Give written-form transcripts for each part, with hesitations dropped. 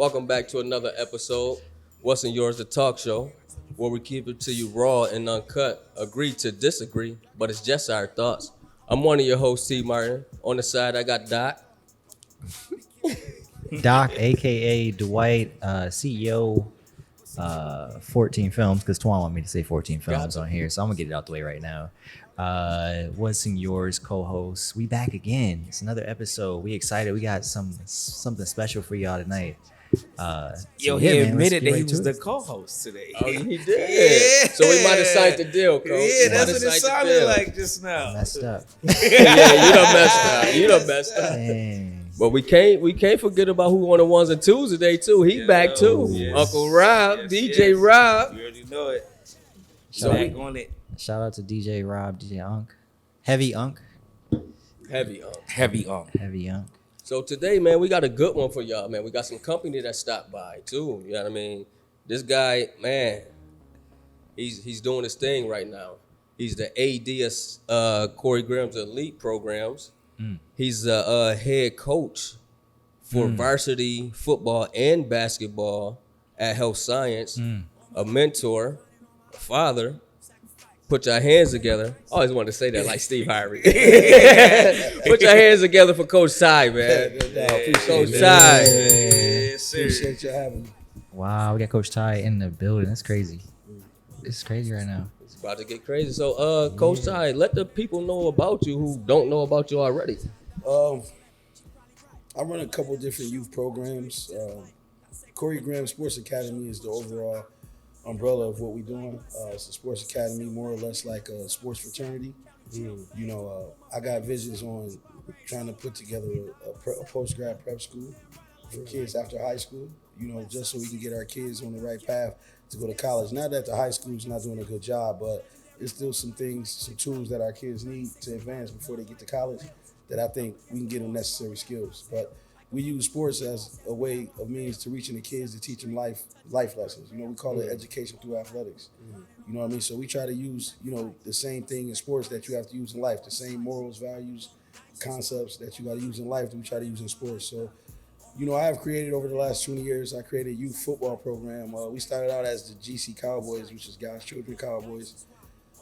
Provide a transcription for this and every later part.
Welcome back to another episode. What's in yours, the talk show, where we keep it to you raw and uncut. Agree to disagree, but it's just our thoughts. I'm one of your hosts, T. Martin. On the side, I got Doc. Doc, aka Dwight, CEO, 14 films, because Twan want me to say 14 films Gotcha. on here, so I'm gonna get it out the way right now. What's in yours, co-host? We back again. It's another episode. We excited. We got something special for y'all tonight. Yo, yeah, he man, let's admitted get that he right was to the it. co-host today. Oh, he did. So we might have signed the deal, Coach. Yeah, We that's might have what it signed the sounded deal. like just now. Messed up. Yeah, you done messed up. You done messed up. Dang. But we can't forget about who on the ones and twos today too. He back too. Yes. Uncle Rob, Yes, DJ yes. Rob. You already know it. So- Back on it. Shout out to DJ Rob, DJ Unk, Heavy Unk, Heavy. Heavy on. Heavy Unk. So today, man, we got a good one for y'all, man. We got some company that stopped by too. You know what I mean? This guy, man, he's doing his thing right now. He's the AD of Corey Graham's elite programs. He's a head coach for varsity football and basketball at Health Science. A mentor, a father. Put your hands together. I always wanted to say that like Steve Harvey. Put your hands together for Coach Ty, man. Coach Ty. Yes, sir. Appreciate you having me. Wow, we got Coach Ty in the building. That's crazy. It's crazy right now. It's about to get crazy. So, Coach Ty, let the people know about you who don't know about you already. I run a couple different youth programs. Corey Graham Sports Academy is the overall umbrella of what we're doing. It's a sports academy, more or less like a sports fraternity. You know, I got visions on trying to put together a post-grad prep school for kids after high school, you know, just so we can get our kids on the right path to go to college. Not that the high school's not doing a good job, but it's still some things, some tools that our kids need to advance before they get to college that I think we can get them necessary skills. But we use sports as a way of means to reaching the kids to teach them life lessons. You know, we call it education through athletics. You know what I mean? So we try to use, you know, the same thing in sports that you have to use in life, the same morals, values, concepts that you got to use in life that we try to use in sports. So, you know, I have created over the last 20 years, I created a youth football program. We started out as the GC Cowboys, which is God's Children Cowboys,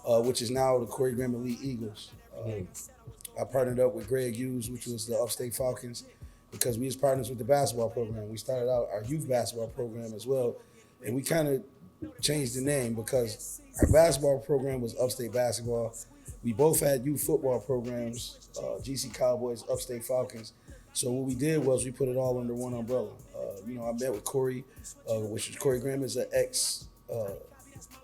which is now the Corey Graham Elite Eagles. I partnered up with Greg Hughes, which was the Upstate Falcons, because we was partners with the basketball program. We started out our youth basketball program as well, and we kind of changed the name because our basketball program was Upstate Basketball. We both had youth football programs, GC Cowboys, Upstate Falcons. So what we did was we put it all under one umbrella. You know, I met with Corey, which is Corey Graham is an ex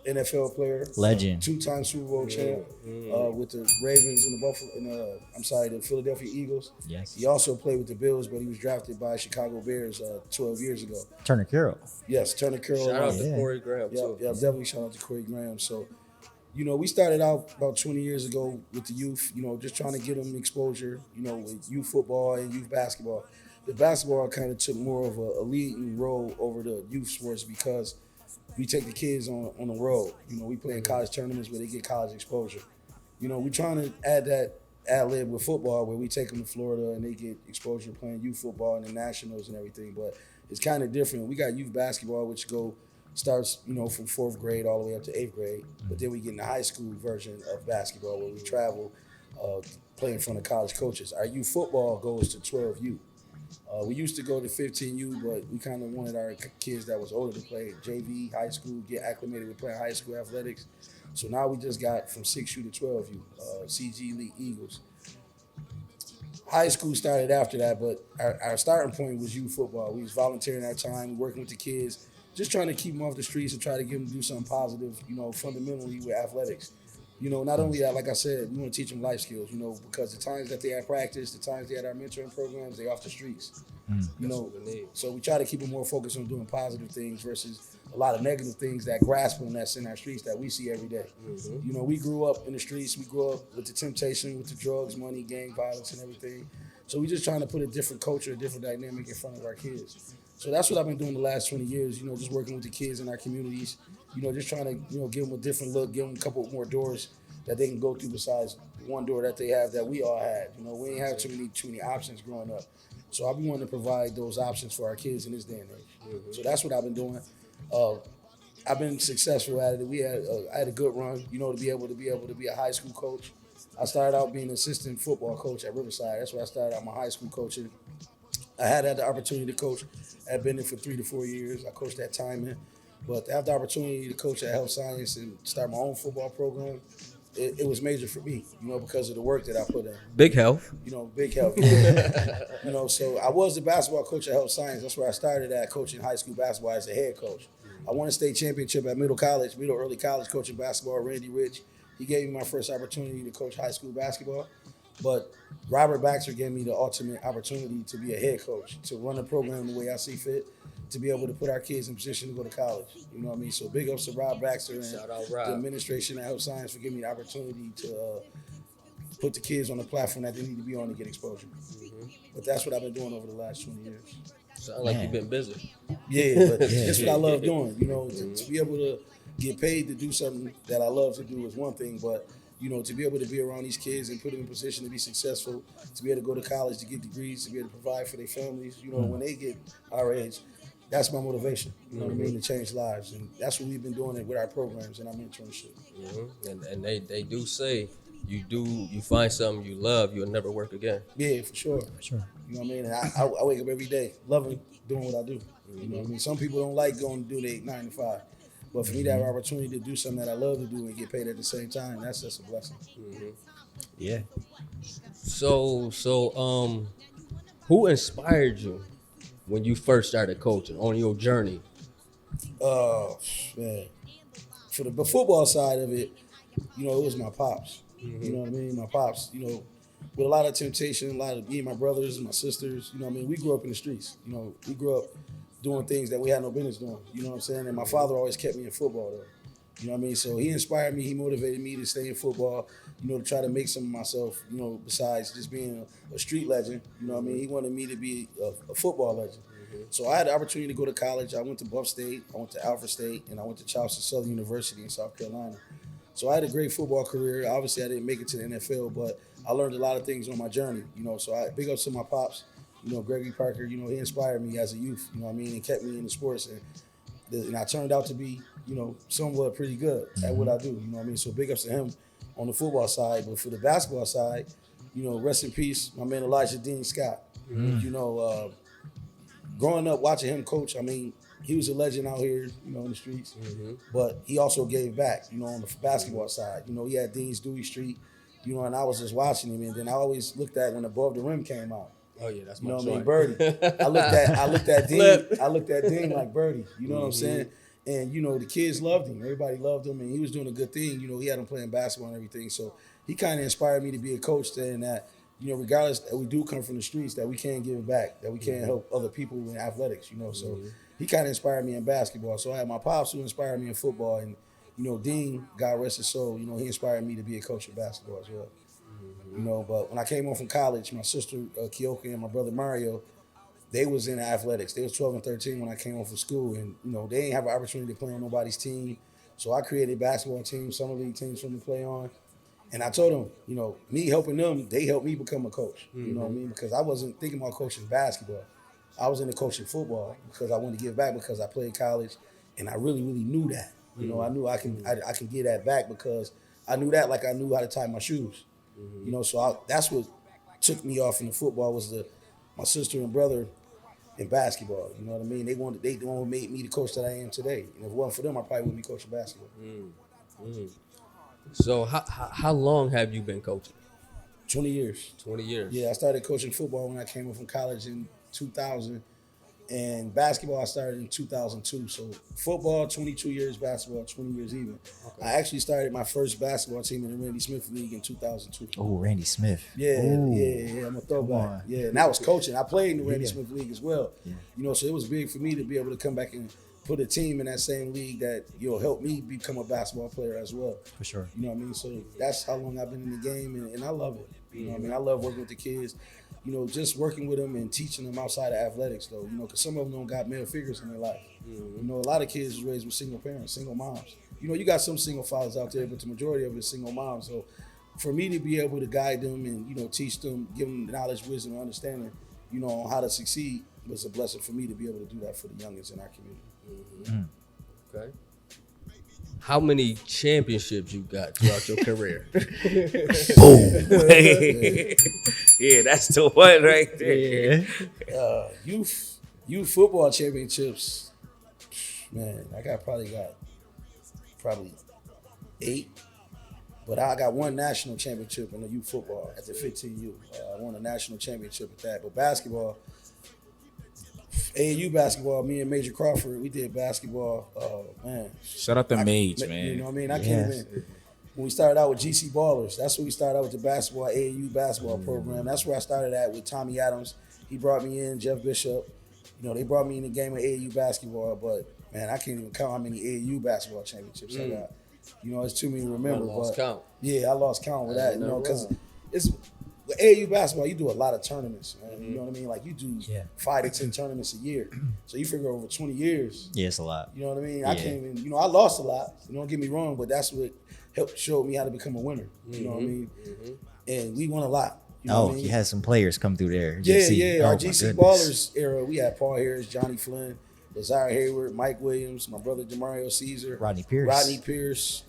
NFL player, Legend. two-time Super Bowl champ with the Ravens and the Philadelphia Eagles. Yes. He also played with the Bills, but he was drafted by Chicago Bears 12 years ago. Turner Carroll. Yes, Turner Carroll. Shout out to Yeah. Corey Graham too. Yeah, definitely shout out to Corey Graham. So, you know, we started out about 20 years ago with the youth, you know, just trying to get them exposure, you know, with youth football and youth basketball. The basketball kind of took more of a leading role over the youth sports because we take the kids on the road. You know, we play in college tournaments where they get college exposure. You know, we're trying to add that ad-lib with football where we take them to Florida and they get exposure playing youth football and the nationals and everything. But it's kind of different. We got youth basketball, which starts, you know, from 4th grade all the way up to 8th grade. But then we get in the high school version of basketball where we travel, play in front of college coaches. Our youth football goes to 12U. We used to go to 15U, but we kind of wanted our kids that was older to play JV, high school, get acclimated with playing high school athletics. So now we just got from 6U to 12U, CG Elite Eagles. High school started after that, but our starting point was youth football. We was volunteering our time, working with the kids, just trying to keep them off the streets and try to get them to do something positive, you know, fundamentally with athletics. You know, not only that, like I said, we want to teach them life skills, you know, because the times that they had practice, the times they had our mentoring programs, they off the streets. You know, so we try to keep them more focused on doing positive things versus a lot of negative things that grasp on that's in our streets that we see every day. You know, we grew up in the streets. We grew up with the temptation, with the drugs, money, gang violence, and everything. So we just trying to put a different culture, a different dynamic in front of our kids. So that's what I've been doing the last 20 years, you know, just working with the kids in our communities, you know, just trying to, you know, give them a different look, give them a couple more doors that they can go through besides one door that they have that we all had. You know, we ain't have too many options growing up. So I be wanting to provide those options for our kids in this day and age. So that's what I've been doing. I've been successful at it. I had a good run, you know, to be able to be a high school coach. I started out being an assistant football coach at Riverside. That's where I started out my high school coaching. I had the opportunity to coach. I've been there for 3 to 4 years. I coached at Timon. But to have the opportunity to coach at Health Science and start my own football program, it was major for me, you know, because of the work that I put in. Big health. You know, big help. Yeah. You know, so I was the basketball coach at Health Science. That's where I started at, coaching high school basketball as a head coach. I won a state championship at middle early college coaching basketball. Randy Rich, he gave me my first opportunity to coach high school basketball. But Robert Baxter gave me the ultimate opportunity to be a head coach, to run the program the way I see fit, to be able to put our kids in position to go to college. You know what I mean? So big ups to Rob Baxter and Shout out, Rob. the administration at Health Science for giving me the opportunity to put the kids on the platform that they need to be on to get exposure. But that's what I've been doing over the last 20 years. Sound like you've been busy. Yeah, but that's what I love doing. You know, to be able to get paid to do something that I love to do is one thing, but you know, to be able to be around these kids and put them in position to be successful, to be able to go to college, to get degrees, to be able to provide for their families, you know, when they get our age, that's my motivation, you know what I mean, to change lives. And that's what we've been doing with our programs and our mentorship. And they do say you find something you love, you'll never work again. Yeah, for sure. Sure. You know what I mean? And I wake up every day loving doing what I do. You know what I mean? Some people don't like going to do their 9 to 5. But for me to have an opportunity to do something that I love to do and get paid at the same time, that's just a blessing. Yeah. So who inspired you when you first started coaching on your journey? Man. For the football side of it, you know, it was my pops. You know what I mean? My pops, you know, with a lot of temptation, a lot of me and my brothers and my sisters, you know what I mean? We grew up in the streets. You know, we grew up doing things that we had no business doing. You know what I'm saying? And my father always kept me in football, though. You know what I mean? So he inspired me. He motivated me to stay in football, you know, to try to make some of myself, you know, besides just being a street legend. You know what I mean? He wanted me to be a football legend. So I had the opportunity to go to college. I went to Buff State, I went to Alfred State, and I went to Charleston Southern University in South Carolina. So I had a great football career. Obviously, I didn't make it to the NFL, but I learned a lot of things on my journey, you know. So I big ups to my pops, you know, Gregory Parker, you know, he inspired me as a youth, you know what I mean, and kept me in the sports. And I turned out to be, you know, somewhat pretty good at what I do, you know what I mean? So big ups to him on the football side. But for the basketball side, you know, rest in peace, my man Elijah Dean Scott. You know, growing up watching him coach, I mean, he was a legend out here, you know, in the streets. But he also gave back, you know, on the basketball side. You know, he had Dean's Dewey Street, you know, and I was just watching him. And then I always looked at when Above the Rim came out. Oh yeah, that's You my know what I mean, joint. Birdie. I looked at Dean like Birdie. You know what I'm saying? And you know the kids loved him. Everybody loved him, and he was doing a good thing. You know, he had him playing basketball and everything. So he kind of inspired me to be a coach, saying that, you know, regardless that we do come from the streets, that we can give back, that we can help other people in athletics. You know, so he kind of inspired me in basketball. So I had my pops who inspired me in football, and you know, Dean, God rest his soul, you know, he inspired me to be a coach of basketball as well. You know, but when I came home from college, my sister Kyoka and my brother Mario, they was in athletics. They was 12 and 13 when I came home from school, and you know, they didn't have an opportunity to play on nobody's team. So I created basketball teams, summer league teams for them to play on. And I told them, you know, me helping them, they helped me become a coach. You know what I mean? Because I wasn't thinking about coaching basketball. I was into coaching football because I wanted to give back because I played college, and I really, really knew that. You know, I knew I can get that back because I knew that like I knew how to tie my shoes. You know, so that's what took me off in the football was my sister and brother in basketball. You know what I mean? They made me the coach that I am today. And if it wasn't for them, I probably wouldn't be coaching basketball. So how long have you been coaching? 20 years. 20 years. Yeah, I started coaching football when I came home from college in 2000. And basketball I started in 2002. So football, 22 years, basketball, 20 years even. Okay. I actually started my first basketball team in the Randy Smith League in 2002. Oh, Randy Smith. Yeah, Ooh. yeah, I'm a throwback. Yeah, and I was coaching. I played in the Randy Smith League as well. Yeah. You know, so it was big for me to be able to come back and put a team in that same league that, you know, helped me become a basketball player as well. For sure. You know what I mean? So that's how long I've been in the game, and I love it. You know what I mean? I love working with the kids. You know, just working with them and teaching them outside of athletics, though. You know, because some of them don't got male figures in their life. You know, a lot of kids was raised with single parents, single moms. You know, you got some single fathers out there, but the majority of it is single moms. So for me to be able to guide them and, teach them, give them knowledge, wisdom, and understanding, on how to succeed was a blessing for me to be able to do that for the youngins in our community. Okay. How many championships you got throughout your career? Yeah, that's the one right there. Yeah. Youth football championships, man, I probably got 8. But I got one national championship in the youth football at the 15U. I won a national championship at that. But basketball, AAU basketball, me and Major Crawford, we did basketball. Man, Shout out to Mage, you man. know what I mean? I can't even. When we started out with GC Ballers, that's when we started out with the basketball, AAU basketball program. That's where I started at with Tommy Adams. He brought me in, Jeff Bishop. They brought me in the game of AAU basketball. But, man, I can't even count how many AAU basketball championships I got. It's too many to remember. I lost count. Yeah, I lost count with that. Because wrong. it's with AAU basketball, you do a lot of tournaments, man. You know what I mean? Like you do 5 to 10 tournaments a year. So you figure over 20 years. Yeah, it's a lot. You know what I mean? I can't even. I lost a lot. Don't get me wrong, but that's what helped show me how to become a winner. You know what I mean? And we won a lot. You know what I mean? You had some players come through there. Yeah. Oh, Our my GC goodness. Ballers era, we had Paul Harris, Johnny Flynn, Lazar Hayward, Mike Williams, my brother Demario Caesar, Rodney Pierce,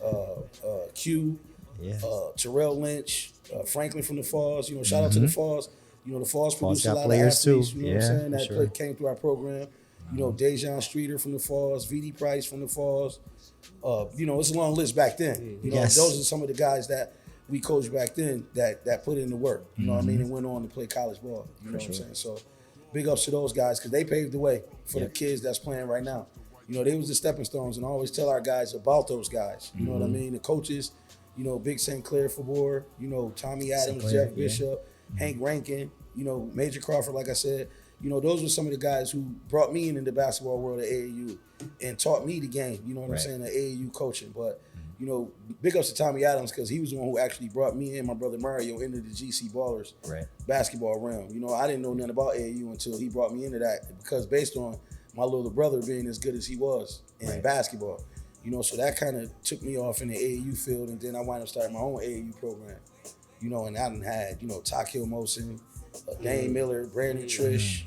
Q, Yeah. Terrell Lynch, Franklin from the Falls. Shout out to the Falls. The Falls produced a got lot of players athletes. too. You know what I'm saying? for That sure. came through our program. Dejan Streeter from the Falls, VD Price from the Falls. It's a long list back then. Yes. Those are some of the guys that we coached back then that put in the work. You know what I mean? And went on to play college ball. You know what I'm saying? So big ups to those guys because they paved the way for the kids that's playing right now. They was the stepping stones, and I always tell our guys about those guys. You know what I mean? The coaches, Big St. Clair Fabor, Tommy Adams, Clair, Jeff Bishop, Hank Rankin, Major Crawford, like I said. Those were some of the guys who brought me into the basketball world at AAU and taught me the game, you know what I'm saying, the AAU coaching. But, big ups to Tommy Adams because he was the one who actually brought me and my brother Mario into the GC Ballers basketball realm. I didn't know nothing about AAU until he brought me into that because based on my little brother being as good as he was in basketball. So that kind of took me off in the AAU field, and then I wound up starting my own AAU program. And I done had, Takil Mosin, Dane Miller, Brandon Trish,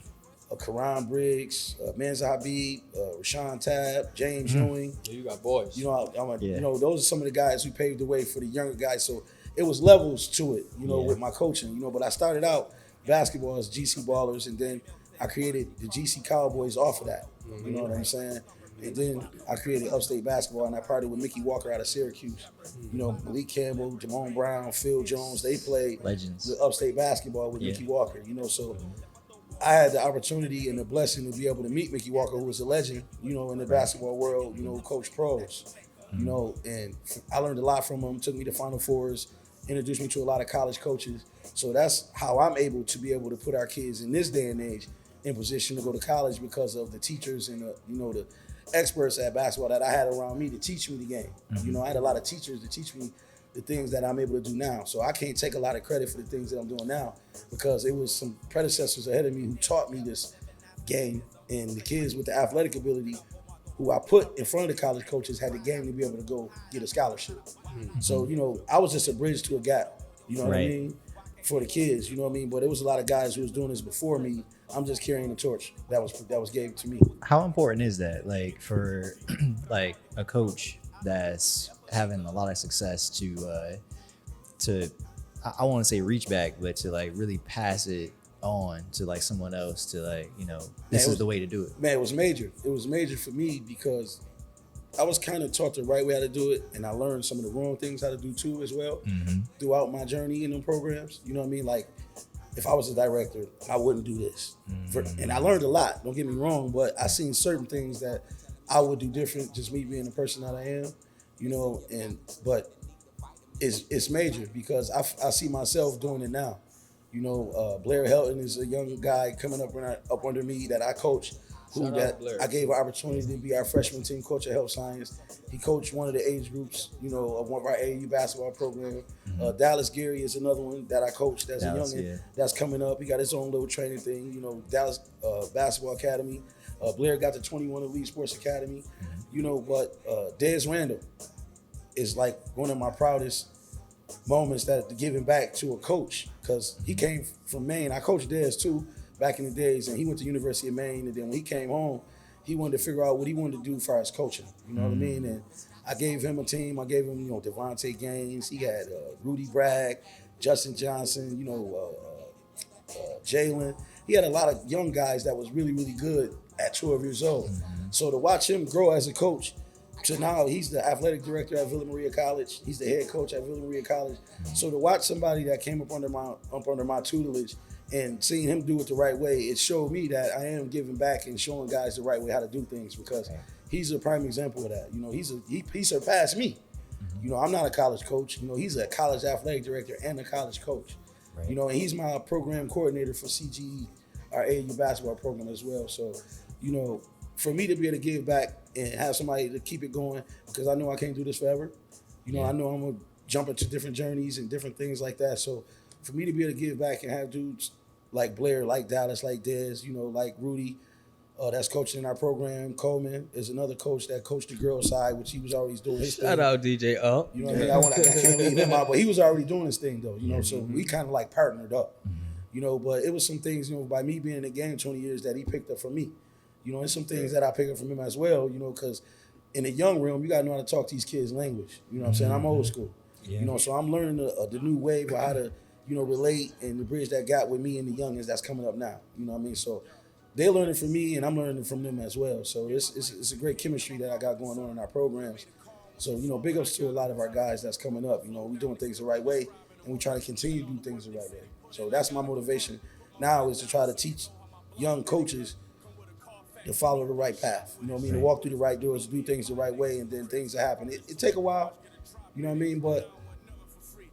Karan Briggs, Menza Habib, Rashawn Tab, James Ewing. You got boys. Those are some of the guys who paved the way for the younger guys. So it was levels to it, with my coaching, but I started out basketball as GC Ballers, and then I created the GC Cowboys off of that. You know what I'm saying? And then I created Upstate Basketball, and I partnered with Mickey Walker out of Syracuse. Malik Campbell, Jamone Brown, Phil Jones, they played Legends. the Upstate Basketball with Mickey Walker. So I had the opportunity and the blessing to be able to meet Mickey Walker, who was a legend, in the basketball world, who coached pros. And I learned a lot from him, took me to Final Fours, introduced me to a lot of college coaches. So that's how I'm able to put our kids in this day and age in position to go to college because of the teachers and the experts at basketball that I had around me to teach me the game. I had a lot of teachers to teach me the things that I'm able to do now. So I can't take a lot of credit for the things that I'm doing now because it was some predecessors ahead of me who taught me this game, and the kids with the athletic ability who I put in front of the college coaches had the game to be able to go get a scholarship. So, I was just a bridge to a gap, what I mean, for the kids, but it was a lot of guys who was doing this before me. I'm just carrying the torch that was gave to me. How important is that, like, for like a coach that's having a lot of success to I want to say reach back, but to like really pass it on to like someone else to like, this is the way to do it? Man, it was major. It was major for me because I was kind of taught the right way how to do it, and I learned some of the wrong things how to do too as well throughout my journey in them programs. You know what I mean? Like, if I was a director, I wouldn't do this. And I learned a lot, don't get me wrong, but I seen certain things that I would do different, just me being the person that I am, but it's major because I see myself doing it now. Blair Helton is a young guy coming up under me that I coach, I gave an opportunity to be our freshman team coach at Health Science. He coached one of the age groups, of one of our AAU basketball program. Dallas Geary is another one that I coached as a youngin that's coming up. He got his own little training thing, Dallas Basketball Academy. Blair got the 21 Elite Sports Academy, but Dez Randall is like one of my proudest moments that giving back to a coach, because he came from Maine. I coached Dez too back in the days, and he went to University of Maine. And then when he came home, he wanted to figure out what he wanted to do for his coaching. You know what I mean? And I gave him a team. I gave him, Devontae Gaines. He had Rudy Bragg, Justin Johnson, Jalen. He had a lot of young guys that was really, really good at 12 years old. So to watch him grow as a coach, so now he's the athletic director at Villa Maria College. He's the head coach at Villa Maria College. So to watch somebody that came up under my tutelage and seeing him do it the right way, it showed me that I am giving back and showing guys the right way how to do things, because he's a prime example of that. He surpassed me. I'm not a college coach. He's a college athletic director and a college coach. Right. And he's my program coordinator for CGE, our AAU basketball program as well. So, for me to be able to give back and have somebody to keep it going, because I know I can't do this forever. I know I'm going to jump into different journeys and different things like that. So for me to be able to give back and have dudes like Blair, like Dallas, like Dez, like Rudy, that's coaching in our program. Coleman is another coach that coached the girls' side, which he was already doing his thing. Shout out DJ Up. You know what I mean? I can't leave him out, but he was already doing his thing though. So we kind of like partnered up. But it was some things, by me being in the game 20 years that he picked up from me. And some things that I pick up from him as well, because in the young realm, you got to know how to talk these kids' language. You know what I'm saying? I'm old school. Yeah. So I'm learning the new wave of how to, relate and to bridge that gap with me and the youngins that's coming up now. You know what I mean? So they're learning from me and I'm learning from them as well. So it's a great chemistry that I got going on in our programs. So, big ups to a lot of our guys that's coming up. We're doing things the right way and we try to continue to do things the right way. So that's my motivation now, is to try to teach young coaches to follow the right path, to walk through the right doors, to do things the right way, and then things that happen. It take a while, but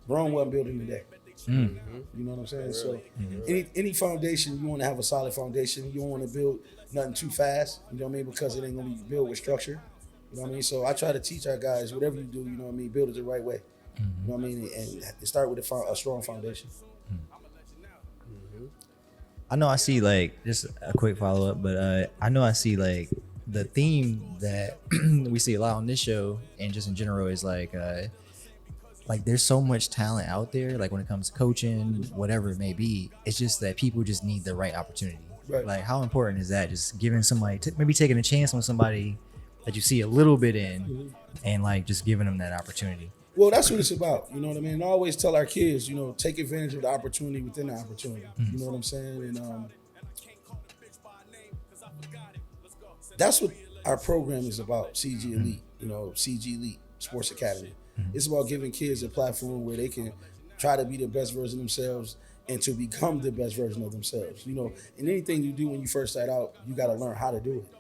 Rome wasn't built in a day. You know what I'm saying? So any foundation, you want to have a solid foundation. You don't want to build nothing too fast, because it ain't going to be built with structure. You know what I mean? So I try to teach our guys, whatever you do, build it the right way. You know what I mean? And start with a strong foundation. I know I see, just a quick follow up, but I know I see the theme that we see a lot on this show and just in general is there's so much talent out there, when it comes to coaching, whatever it may be. It's just that people just need the right opportunity. Right. How important is that? Just giving somebody, maybe taking a chance on somebody that you see a little bit in, and just giving them that opportunity. Well, that's what it's about. You know what I mean? And I always tell our kids, take advantage of the opportunity within the opportunity. You know what I'm saying? And that's what our program is about, CG Elite, CG Elite Sports Academy. It's about giving kids a platform where they can try to be the best version of themselves and to become the best version of themselves. And anything you do when you first start out, you got to learn how to do it.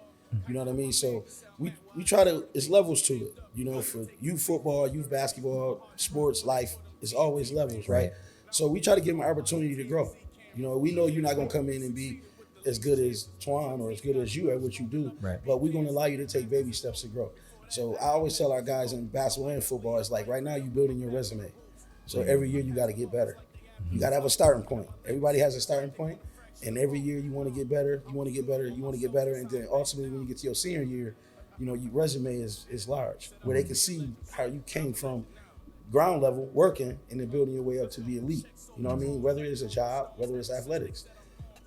You know what I mean? So we try to, it's levels to it. For youth football, youth basketball, sports, life, it's always levels, right? So we try to give them an opportunity to grow. We know you're not going to come in and be as good as Twan or as good as you at what you do, but we're going to allow you to take baby steps to grow. So I always tell our guys in basketball and football, it's right now you're building your resume. So every year you got to get better. You got to have a starting point. Everybody has a starting point, and every year you want to get better, you want to get better, you want to get better, and then ultimately when you get to your senior year, your resume is large, where they can see how you came from ground level working and then building your way up to be elite. You know what I mean? Whether it's a job, whether it's athletics.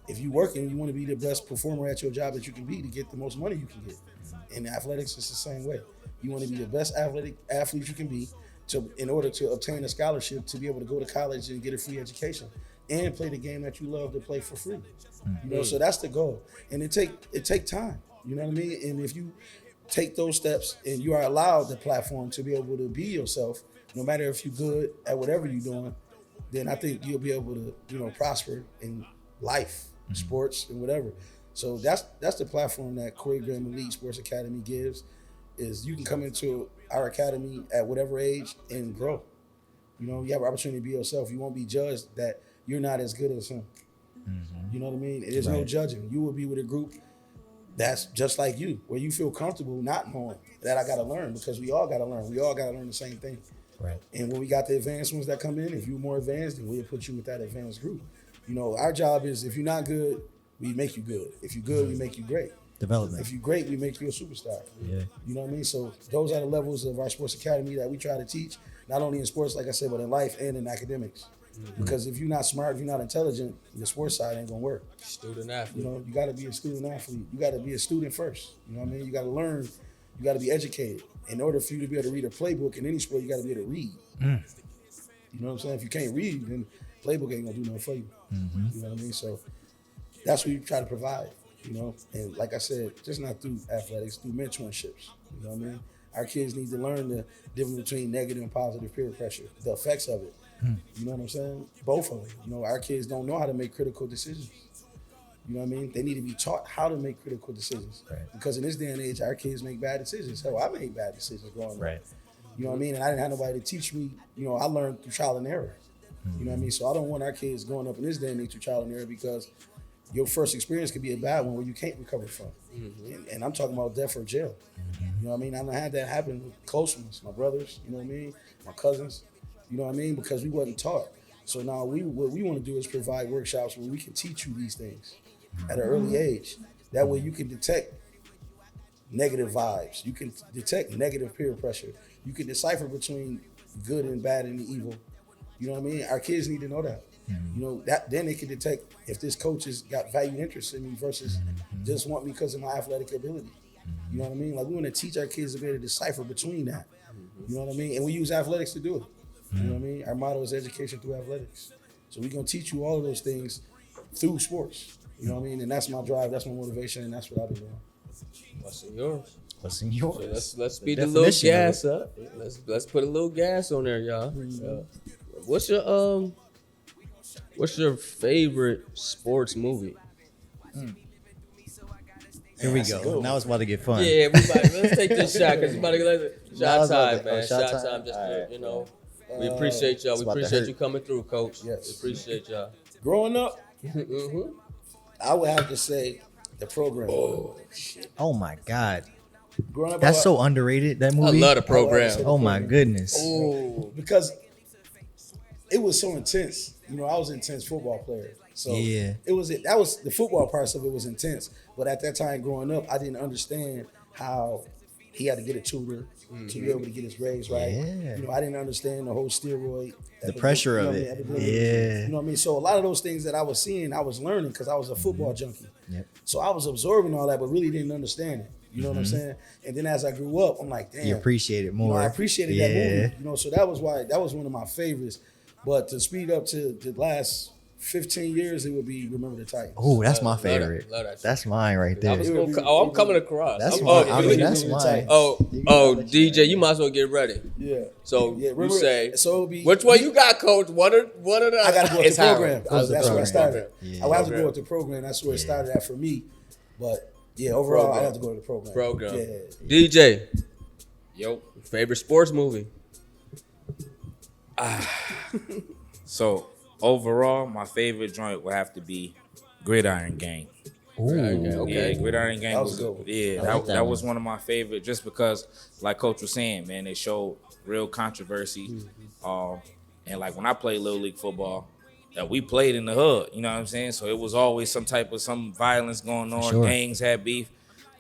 If you're working, you want to be the best performer at your job that you can be to get the most money you can get. In athletics, it's the same way. You want to be the best athlete you can be in order to obtain a scholarship to be able to go to college and get a free education and play the game that you love to play for free. So that's the goal. And it take time. You know what I mean? And if you take those steps and you are allowed the platform to be able to be yourself, no matter if you're good at whatever you're doing, then I think you'll be able to, prosper in life, sports, and whatever. So that's the platform that Corey Graham Elite Sports Academy gives, is you can come into our academy at whatever age and grow. You have an opportunity to be yourself. You won't be judged that you're not as good as him. You know what I mean? There's no judging. You will be with a group that's just like you, where you feel comfortable not knowing that I got to learn, because we all got to learn. We all got to learn the same thing. Right. And when we got the advanced ones that come in, if you're more advanced, then we'll put you with that advanced group. Our job is, if you're not good, we make you good. If you're good, we make you great. Development. If you're great, we make you a superstar. Yeah. You know what I mean? So those are the levels of our sports academy that we try to teach, not only in sports, like I said, but in life and in academics. Because if you're not smart, if you're not intelligent, the sports side ain't gonna work. Student athlete. You know, you got to be a student athlete. You got to be a student first. You know what I mean? You got to learn. You got to be educated. In order for you to be able to read a playbook in any sport, you got to be able to read. You know what I'm saying? If you can't read, then playbook ain't gonna do nothing for you. You know what I mean? So that's what you try to provide. You know, and like I said, just not through athletics, through mentorships. You know what I mean? Our kids need to learn the difference between negative and positive peer pressure, the effects of it. You know what I'm saying? Both of them. You know, our kids don't know how to make critical decisions. You know what I mean? They need to be taught how to make critical decisions. Right. Because in this day and age, our kids make bad decisions. Hell, I made bad decisions growing up. Right. You know what I mean? And I didn't have nobody to teach me. You know, I learned through trial and error. You know what I mean? So I don't want our kids growing up in this day and age through trial and error, because your first experience could be a bad one where you can't recover from. And I'm talking about death or jail. You know what I mean? I done had that happen with close ones, my brothers, you know what I mean? My cousins, you know what I mean? Because we wasn't taught. So now what we want to do is provide workshops where we can teach you these things at an early age. That way you can detect negative vibes. You can detect negative peer pressure. You can decipher between good and bad and the evil. You know what I mean? Our kids need to know that. You know, that then they can detect if this coach has got valued interest in me versus just want me because of my athletic ability. You know what I mean? Like, we want to teach our kids to be able to decipher between that. You know what I mean? And we use athletics to do it. You know what I mean? Our motto is education through athletics. So we're going to teach you all of those things through sports. You know what I mean? And that's my drive, that's my motivation, and that's what I've been doing. What's in yours? What's in yours? So let's speed the little definition of gas up. Let's put a little gas on there, y'all. What's your favorite sports movie? Here we go. Now it's about to get fun. Yeah, let's take this shot, because you about to get Now shot it's about time, to- man. shot Shot time? time. Just All right. you know, we appreciate y'all. it's We about to appreciate hurt. you coming through, Coach. Yes. We appreciate y'all. Growing up, Mm-hmm. I would have to say the program. Oh my God. Growing up, That's so underrated, that I movie. love the program. Oh my goodness. Oh, because it was so intense. You know, I was an intense football player. So Yeah. that was the football parts of it was intense. But at that time growing up, I didn't understand how he had to get a tutor to be able to get his grades right. Yeah. You know, I didn't understand the whole steroid. The pressure of you know it. what I mean, epidemic. Yeah. You know what I mean? So a lot of those things that I was seeing, I was learning because I was a football junkie. Yep. So I was absorbing all that, but really didn't understand it. You know what I'm saying? And then as I grew up, I'm like, damn. You appreciate it You know, more. I appreciated that movie. You know, so that was one of my favorites. But to speed up to the last 15 years, it would be Remember the Titans. Oh, that's my Love that. favorite. Love that. That's mine right I there. was I'm coming across. That's I'm, mine. oh, I you- mean, that's mine. DJ, you might as well get ready. Yeah. So Yeah, you say, so it would be which one you got, Coach? One of the. I got to go with It's the program. Howard. Because that's where I started. Yeah. I would have to go with the program. That's where it started at for me. But yeah, overall, I have to go to the program. Program. Yeah. DJ, Yo. favorite sports movie? So overall, my favorite joint would have to be Gridiron Gang. Okay. Yeah, Gridiron Gang That was was a good one. yeah, I like that that was one. one of my favorite, just because, like Coach was saying, man, they showed real controversy. And like when I played Little League football, that we played in the hood, you know what I'm saying? So it was always some violence going on. Sure. Gangs had beef.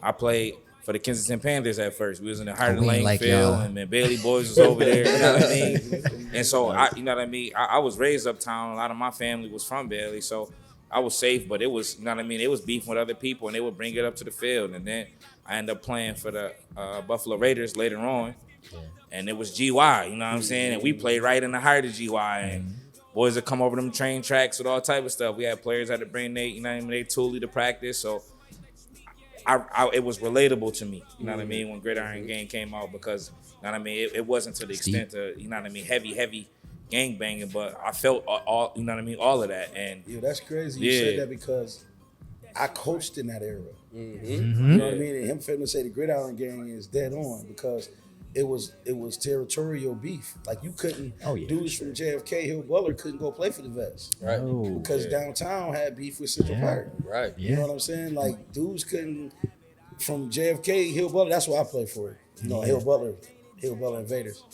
I played for the Kensington Panthers at first. We was in the Hardin we ain't Lane like field, y'all. and then Bailey Boys was over there. You know what I mean? And so you know what I mean. I was raised uptown. A lot of my family was from Bailey, so I was safe. But it was, you know what I mean. It was beef with other people, and they would bring it up to the field. And then I ended up playing for the Buffalo Raiders later on, and it was GY. You know what I'm saying? And we played right in the heart of GY. And boys would come over them train tracks with all type of stuff. We had players had to bring they, you know what I mean, they toolie to practice. So it was relatable to me, you know what I mean, when Gridiron Gang came out, because, you know what I mean, it wasn't to the extent of, you know what I mean, heavy gang banging, but I felt all, you know what I mean, all of that. And Yeah, that's crazy. You Yeah. said that because I coached in that era. Mm-hmm. You know what I mean? And him fitting to say the Gridiron Gang is dead on, because it was territorial beef. Like, you couldn't, dudes from JFK, Hill Butler couldn't go play for the Vets. Right. Because downtown had beef with Central Park. Right. You know what I'm saying? Like, dudes couldn't, from JFK, Hill Butler, that's what I played for. You know, Hill Butler Invaders.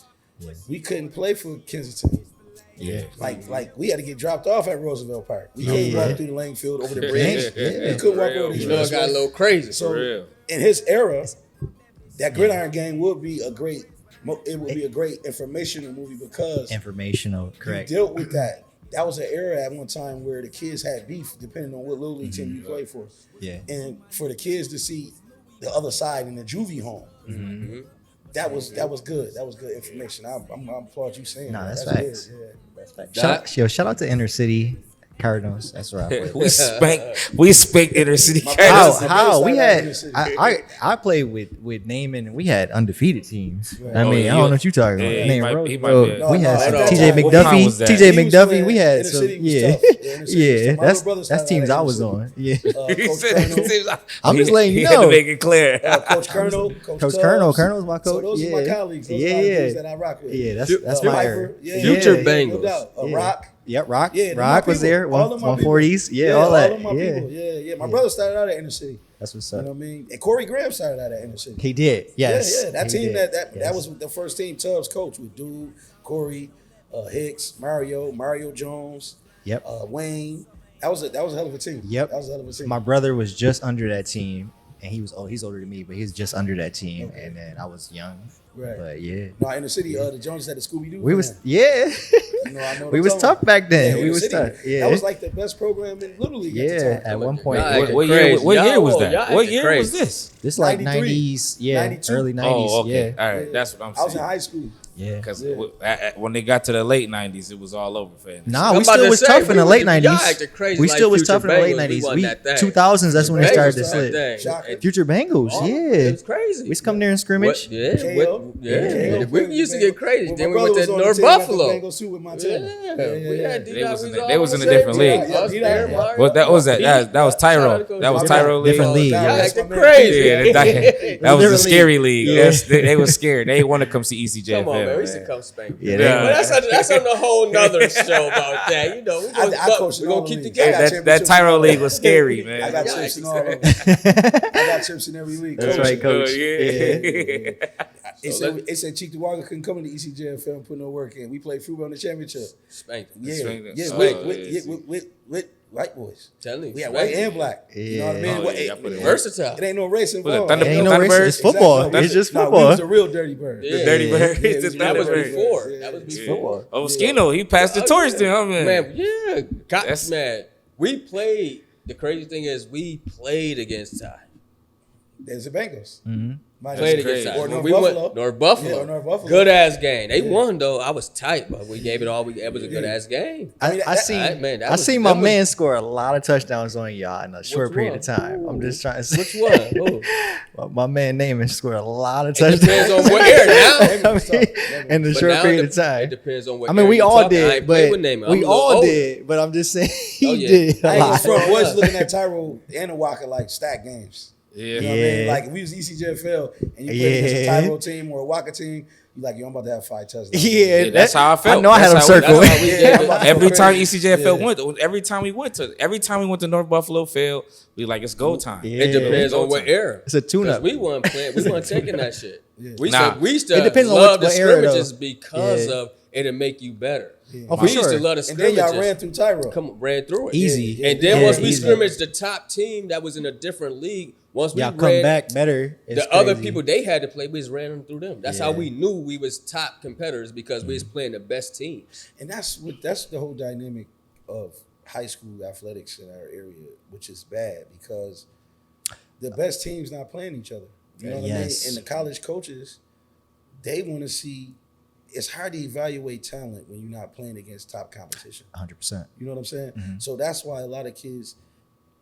We couldn't play for Kensington. Yeah. Like we had to get dropped off at Roosevelt Park. We couldn't walk through the lane field over the bridge. Yeah. We couldn't walk over the You know, it got a expressway. little crazy. So real. in his era, that gridiron game would be a great. It would be a great informational movie because Informational, you correct. dealt with that. That was an era at one time where the kids had beef, depending on what little league team you played for. Yeah. And for the kids to see the other side in the juvie home, that was good. That was good information. I applaud you saying Nah, that. that's facts. good. Yeah, that's facts. Shout out to Inner City Cardinals. That's right. We spanked inner city My Cardinals. brother- How we started out in had Inner City. I played with Naaman and we had undefeated teams. Right. I mean, Oh, I yeah. don't know what you're talking about. Yeah, Name he might Rose. be a- We No, had at that TJ time, what time was McDuffie. that? TJ He was McDuffie. playing We had Inner some. City was Yeah, tough. Yeah, Inner City was yeah. tough. My little brother That's started teams out I at was Inner on. Yeah. He Coach said Colonel. I'm just letting you He had to know. make it clear. Coach Colonel, Coach Tubbs. Colonel. Colonel's my So coach. those yeah. are my colleagues. Those yeah, are my yeah. dudes that I rock with. Yeah, that's my era. Future no Bengals. doubt. Yeah. Rock. Yep, Rock. Yeah, they're my Rock was people. there. All of my 140s. people. Yeah, all that. of my Yeah. people. Yeah. My brother started out at Inner City. That's what's You up. know what I mean? And Corey Graham started out at Inner City. He did. Yes. Yeah. That He team did. that Yes. was the first team Tubbs coached with Dude, Corey, Hicks, Mario Jones, Yep. Wayne. That was a hell of a team. Yep. That was a hell of a team. My brother was just under that team, and he's older than me, but he was just under that team, and then I was young. Right. But yeah, No, Inner City, the Joneses had the Scooby Doo. we was yeah. You know, I know we what was I'm tough talking back then. about. We Inner was City, tough. Yeah. That was like the best program in Little League yeah. at the time. At one point, Y'all acting What crazy. year Y'all- was that? y'all What acting year was crazy. this? this like 93, 90s, yeah, 92. early 90s. Oh, okay. Yeah, All right, that's what I'm I was in saying. high school. yeah. Because when they got to the late 90s, it was all over for him. Nah, I'm we about still to was say, tough in the we late was- y'all 90s. acting crazy We like still was Future tough in the late Bengals. We 90s. won We that thing. 2000s. That's when they Bengals started to was slip. That thing. Shocker. Future Bengals, Oh, yeah. It was crazy. We used to come there and scrimmage. What? Yeah, KO. yeah. We used to get crazy. Well, Then my we went brother to was on the North team at the Buffalo. Bengals too with my team. Yeah, we had They D-Dot. was in We a- they was in a all different on the same league. team. Us, Yeah, there, yeah. Mario. Well, that was that. That was Shout out Tyro. to Coach That was D-Dot. Tyro League. Different league. Y'all That's acting my man. crazy. Yeah, that was the scary league. Yeah. They was scared. They didn't want to come see ECJFL. Come on, man. We used to come spank. Yeah, Yeah, they- but that's on a whole nother show about that. You know, I coached in we're all gonna keep the leagues. game. I got That championships Tyro in all League of was them. scary, man. I got Yeah, chips in all of them. That's I got chips in every league. right, coach. Yeah. They said Cheek the Walker couldn't come into ECJFL and put no work in. We played football in the championship. Spank. Yeah, Spank. with white boys. Telling you. We had spank. white and black. You know what I mean? Yeah. Oh, What- yeah, I put it Versatile. It ain't no race Was it involved. Thunder- It ain't no race. Thunderbirds? It's football. Exactly. It's just No, we football. was the real dirty bird. Yeah. Dirty Bird. Yeah, It's the That was Thunder Bird. before. Yeah. That was Yeah. before. Oh, Skino, he passed the torch to him, man. Man, yeah. That's- Man, we played. The crazy thing is, we played against Ty. There's the Bengals. Minus Played crazy. against Ty. Or When North we Buffalo. went North Buffalo. Yeah, or North Buffalo. Good ass game. They Yeah. won though. I was tight, but we gave it all. It was a good ass game. I mean, I that- seen that- man, that I was- seen that my was- man score a lot of touchdowns on y'all in a short period one? of time. I'm just trying to say. Which one? Who? My man Naaman scored a lot of It touchdowns. depends on what area now. I mean, in a But short now period it of time. It depends on what. I mean, area we you're all talking. I did, ain't played with but Naaman. I'm we a little all older. did. But I'm just saying he Oh, yeah. did a I ain't gonna lot. front. Boys looking at Tyro and the Walker like stack games. Yeah. You know what I mean? Yeah. Like if we was ECJFL and you played against a Yeah. Tyro team or a Walker team, you like, yo, I'm about to have 5 touchdowns. Yeah, That's how I felt. I know I had him That's how we- circled. that's how we did it. Every time Yeah. ECJFL went, every time we went to North Buffalo Field, we like it's go time. Yeah. It depends Go on what time. era. It's a tune-up. 'Cause we weren't playing. We weren't taking that shit. We Nah. used to It depends on love what the era, though. scrimmages because Yeah. of it'll make you better. Oh, for We used to sure. love the And then scrimmages. y'all ran through Tyro. Ran through it. Easy. And then Yeah, once we easy. scrimmaged the top team that was in a different league, once we Y'all ran come back better. It's the other crazy. people they had to play, we just ran them through them. That's how Yeah. we knew we was top competitors because we was playing the best teams. And that's the whole dynamic of high school athletics in our area, which is bad because the best teams not playing each other. You know what I mean? Yes. And the college coaches, they want to see. It's hard to evaluate talent when you're not playing against top competition. 100%. You know what I'm saying? Mm-hmm. So that's why a lot of kids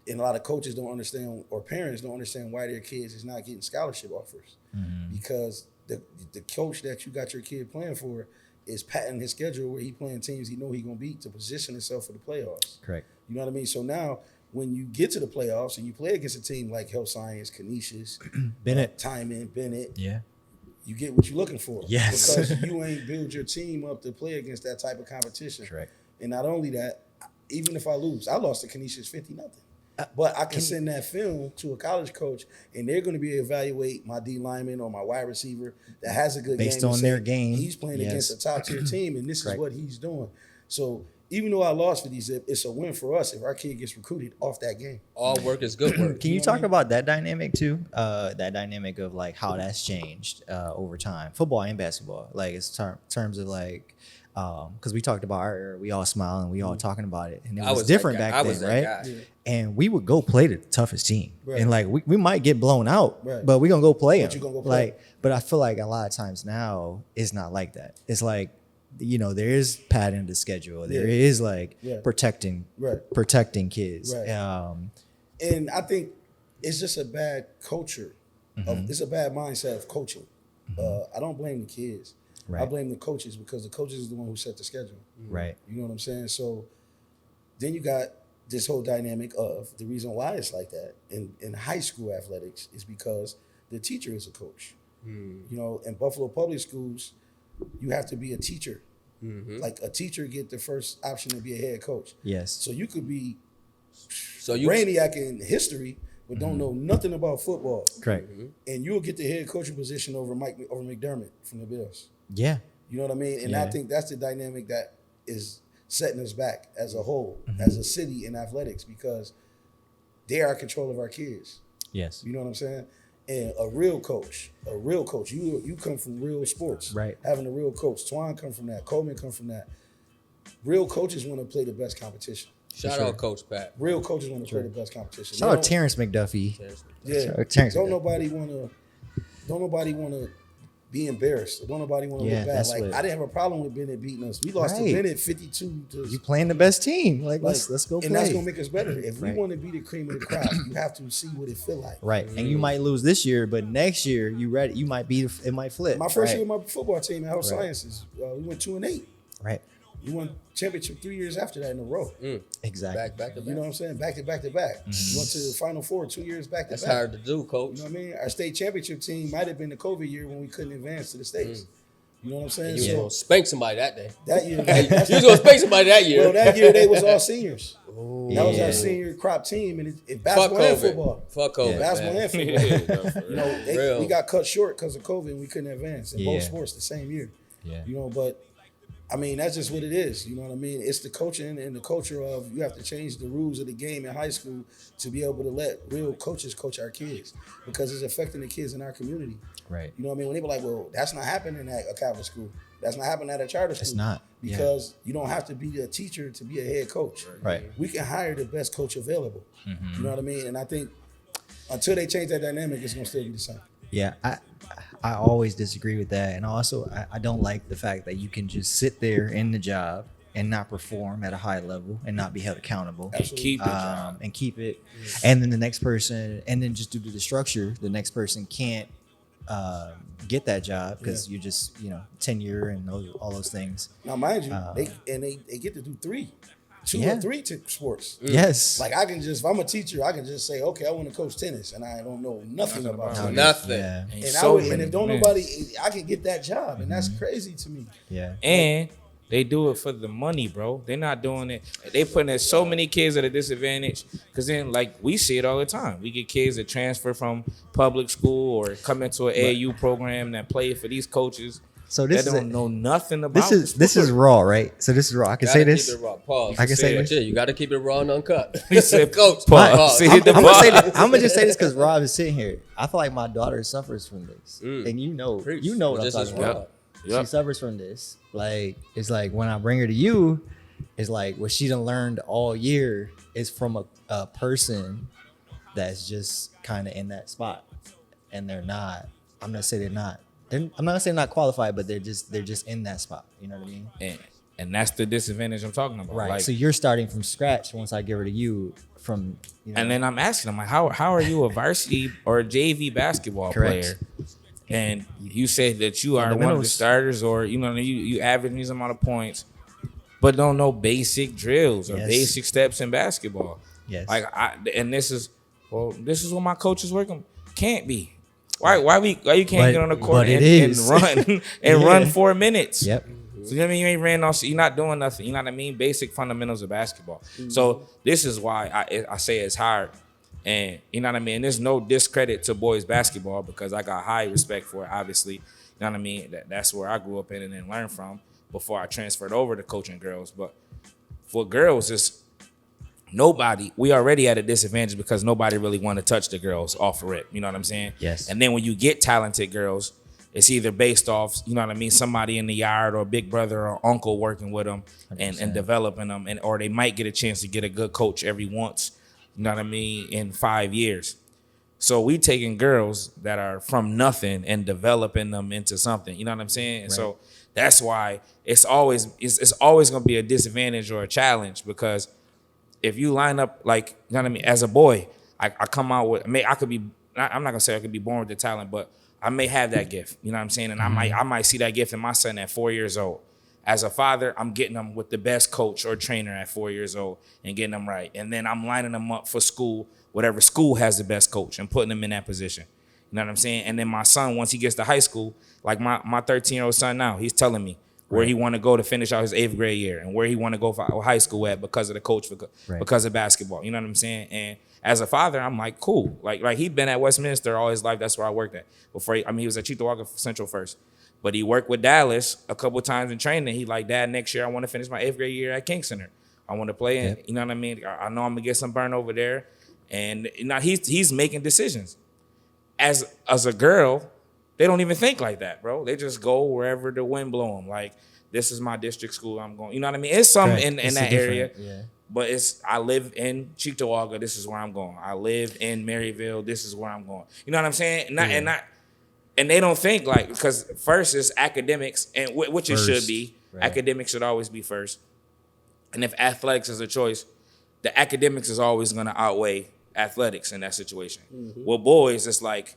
and a lot of coaches don't understand, or parents don't understand why their kids is not getting scholarship offers. Mm-hmm. Because the coach that you got your kid playing for is patting his schedule where he playing teams he know he gonna beat to position himself for the playoffs. Correct. You know what I mean? So now when you get to the playoffs and you play against a team like Health Science, Canisius, Bennett. Timon, Bennett, Yeah. you get what you're looking for. Yes. Because you ain't build your team up to play against that type of competition. Correct. And not only that, even if I lose, I lost to Canisius 50-0. But I can send that film to a college coach, and they're going to be able to evaluate my D lineman or my wide receiver that has a good Based game. and on say, their game, he's playing yes. against a top tier team, and this is Correct. what he's doing. So even though I lost for these, it's a win for us if our kid gets recruited off that game. All work is good work. Can you talk about that dynamic too? That dynamic of like how that's changed over time, football and basketball. Like it's terms of like, because we talked about our era, we all smile and we all talking about it, and it was different back then, right? Guy. Yeah. And we would go play the toughest team, Right. and like we might get blown out, Right. but we gonna go play But them. you gonna go play. Like, but I feel like a lot of times now it's not like that. It's like, you know, there is padding the schedule. There Yeah. is like Yeah. protecting kids. Right. Um, And I think it's just a bad culture. Mm-hmm. It's a bad mindset of coaching. I don't blame the kids. I Right. blame the coaches because the coaches is the one who set the schedule. right. You know what I'm saying? So then you got this whole dynamic of the reason why it's like that in high school athletics is because the teacher is a coach. You know, in Buffalo Public Schools, you have to be a teacher. Like a teacher get the first option to be a head coach. Yes. So you could be So you brainiac in history, but don't know nothing about football. Correct. And you'll get the head coaching position over McDermott from the Bills. Yeah. You know what I mean? And Yeah. I think that's the dynamic that is setting us back as a whole, as a city in athletics, because they are in control of our kids. Yes. You know what I'm saying? And a real coach, you come from real sports. Right. Having a real coach. Twan come from that. Coleman come from that. Real coaches want to play the best competition. shout out Coach Pat. Real coaches want to play the best competition. Shout They out don't- Terrence McDuffie. Yeah. Shout out Terrence Don't McDuffie. nobody wanna be embarrassed. Don't nobody wanna Yeah, look bad. that's Like what- I didn't have a problem with Bennett beating us. We lost Right. to Bennett 52 to You playing the best team. Like, let's go play. and that's gonna make us better. If we Right. want to be the cream of the crop, you have to see what it feel like. Right. And you might lose this year, but next year you ready. You might be. It might flip. My first right. year with my football team at Health Right. Sciences, we went 2-8. Right. We won championship 3 years after that in a row. Exactly. Back to You know back. what I'm saying? Back to back to back. We went to the Final Four 2 years back to That's back. hard to do, Coach. You know what I mean? Our state championship team might have been the COVID year when we couldn't advance to the states. You know what I'm saying? You was So gonna spank somebody that day. that year, You was gonna spank somebody that year. well, that year they was all seniors. That was Yeah. our senior crop team, and it Fuck basketball and COVID. football. Fuck COVID. Basketball man. and football. You know, Real. we got cut short because of COVID, and we couldn't advance in Yeah. both sports the same year. Yeah. You know, but I mean, that's just what it is. You know what I mean? It's the coaching and the culture of you have to change the rules of the game in high school to be able to let real coaches coach our kids because it's affecting the kids in our community. Right. You know what I mean? When they be like, well, that's not happening at a Catholic school. That's not happening at a charter school. It's not. Yeah. Because you don't have to be a teacher to be a head coach. Right. We can hire the best coach available. You know what I mean? And I think until they change that dynamic, it's going to still be the same. Yeah, I always disagree with that, and also I don't like the fact that you can just sit there in the job and not perform at a high level and not be held accountable. And keep it. John. And keep it, and then the next person, and then just due to the structure, the next person can't get that job because you're just 10-year and all those things. Now, mind you, they get to do two Yeah. or three sports. Yes, Like I can just, if I'm a teacher, I can just say, okay, I want to coach tennis, and I don't know nothing about tennis. Nothing. yeah, And And so and many if don't men. nobody, I can get that job, and that's crazy to me. yeah. And they do it for the money, bro. They're not doing it. They putting so many kids at a disadvantage. Because then, like, we see it all the time. We get kids that transfer from public school or come into an AAU program that play for these coaches So this that is don't know nothing about this is raw, right? So this is raw. I can say Gotta this. Keep it raw. Pause. I can say But this. yeah, you got to keep it raw and uncut. He said, Coach. pause. See, I'm the gonna say pause. this. I'm gonna just say this because Rob is sitting here. I feel like my daughter suffers from this, and you know what This I'm is talking about. raw. Yep. She suffers from this. Like it's like when I bring her to you, it's like what she done learned all year is from a person that's just kind of in that spot, and they're not. I'm gonna say they're not. I'm not gonna say not qualified, but they're just in that spot. You know what I mean? And that's the disadvantage I'm talking about. Right. Like, So you're starting from scratch once I give her to you from. and then I'm asking them, like, how are you a varsity or a JV basketball Correct. player? And you say that you are one of the Fundamentals. starters, or you average these amount of points, but don't know basic drills or Yes. basic steps in basketball. Yes. Like this is what my coach is working. Can't be. Why you can't But- get on the court but it and is. run Yeah. run 4 minutes? Yep. So you know what I mean? You ain't ran off. You're not doing nothing. You know what I mean? Basic fundamentals of basketball. So this is why I say it's hard. And you know what I mean? There's no discredit to boys basketball because I got high respect for it, obviously. You know what I mean? That's where I grew up in and then learned from. before I transferred over to coaching girls. But for girls, we already at a disadvantage because nobody really want to touch the girls off the rip. You know what I'm saying? Yes. And then when you get talented girls, it's either based off, you know what I mean, somebody in the yard or a big brother or uncle working with them and developing them, or they might get a chance to get a good coach every once, you know what I mean, in 5 years. So we taking girls that are from nothing and developing them into something, you know what I'm saying? And so that's why it's always going to be a disadvantage or a challenge, because if you line up, like, you know what I mean, as a boy, I come out with, I'm not going to say I could be born with the talent, but I may have that gift, you know what I'm saying? And I might see that gift in my son at 4 years old. As a father, I'm getting them with the best coach or trainer at 4 years old and getting them right. And then I'm lining them up for school, whatever school has the best coach, and putting them in that position. You know what I'm saying? And then my son, once he gets to high school, like my 13-year-old son now, he's telling me where he want to go to finish out his 8th grade year and where he want to go for high school at because of the coach, because of basketball. You know what I'm saying? And as a father, I'm like, cool. Like he been at Westminster all his life. That's where I worked at. He was at Cheektowaga Central first. But he worked with Dallas a couple of times in training. He like, Dad, next year I want to finish my 8th grade year at King Center. I want to play in, you know what I mean? I know I'm going to get some burn over there. And now he's making decisions. As a girl, they don't even think like that, bro. They just go wherever the wind blow them. Like, this is my district school, I'm going. You know what I mean? It's some in that area. Yeah. But I live in Cheektowaga, this is where I'm going. I live in Maryville, this is where I'm going. You know what I'm saying? And they don't think like, because first is academics, and which it should be. Right. Academics should always be first. And if athletics is a choice, the academics is always going to outweigh athletics in that situation. Mm-hmm. Well, boys, it's like,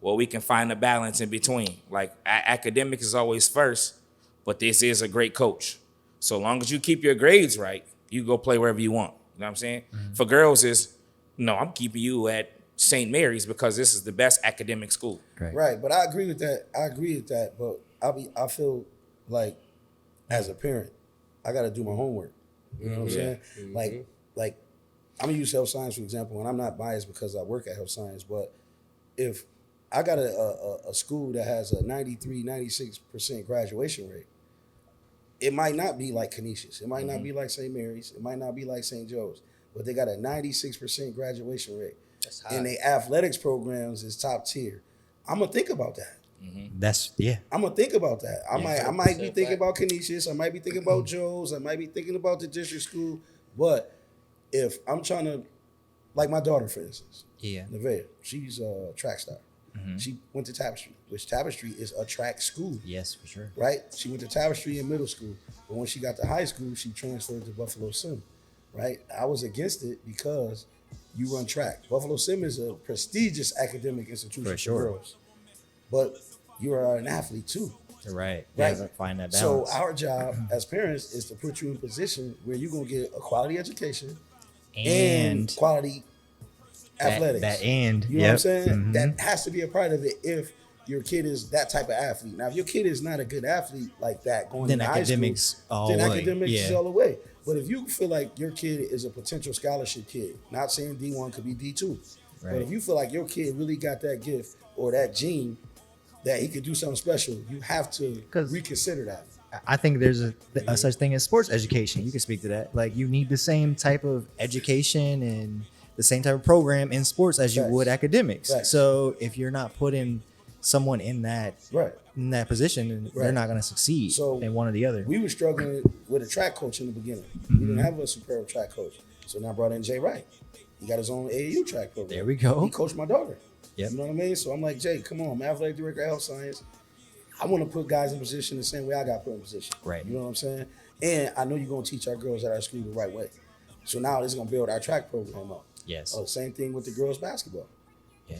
well, we can find a balance in between. Like, academics is always first, but this is a great coach. So long as you keep your grades right, you go play wherever you want. You know what I'm saying? Mm-hmm. For girls is, no, I'm keeping you at St. Mary's because this is the best academic school. Right, but I agree with that. But I feel like as a parent, I got to do my homework. You know what I'm saying? Mm-hmm. Like I'm gonna use health science for example, and I'm not biased because I work at health science. But if I got a school that has a 93, 96% graduation rate, it might not be like Canisius. It might not be like St. Mary's. It might not be like St. Joe's. But they got a 96% graduation rate. And their athletics programs is top tier. I'm gonna think about that. Mm-hmm. I'm gonna think about that. I might be thinking about Canisius. I might be thinking about Joe's. I might be thinking about the district school. But if I'm trying to, like my daughter, for instance, Nevaeh, she's a track star. Mm-hmm. She went to Tapestry, which Tapestry is a track school. Yes, for sure. Right? She went to Tapestry in middle school. But when she got to high school, she transferred to Buffalo Sim. Right? I was against it because you run track. Buffalo Sim is a prestigious academic institution for girls. But you are an athlete too. Right. Right. Find that balance. So our job as parents is to put you in a position where you're gonna get a quality education and quality athletics. You know what I'm saying? Mm-hmm. That has to be a part of it if your kid is that type of athlete. Now, if your kid is not a good athlete like that going to high school, then academics is all the way. But if you feel like your kid is a potential scholarship kid, not saying D1 could be D2, but if you feel like your kid really got that gift or that gene that he could do something special, you have to reconsider that. I think there's a such thing as sports education. You can speak to that. Like, you need the same type of education and the same type of program in sports as you would academics. So if you're not putting someone in that position, they're not going to succeed in one or the other. We were struggling with a track coach in the beginning. We didn't have a superb track coach. So now I brought in Jay Wright. He got his own AAU track program. There we go. He coached my daughter. Yep. You know what I mean? So I'm like, Jay, come on, I'm athletic director of health science. I want to put guys in position the same way I got put in position. Right. You know what I'm saying? And I know you're going to teach our girls at our school the right way. So now this is going to build our track program up. Yes. Same thing with the girls basketball. Yeah.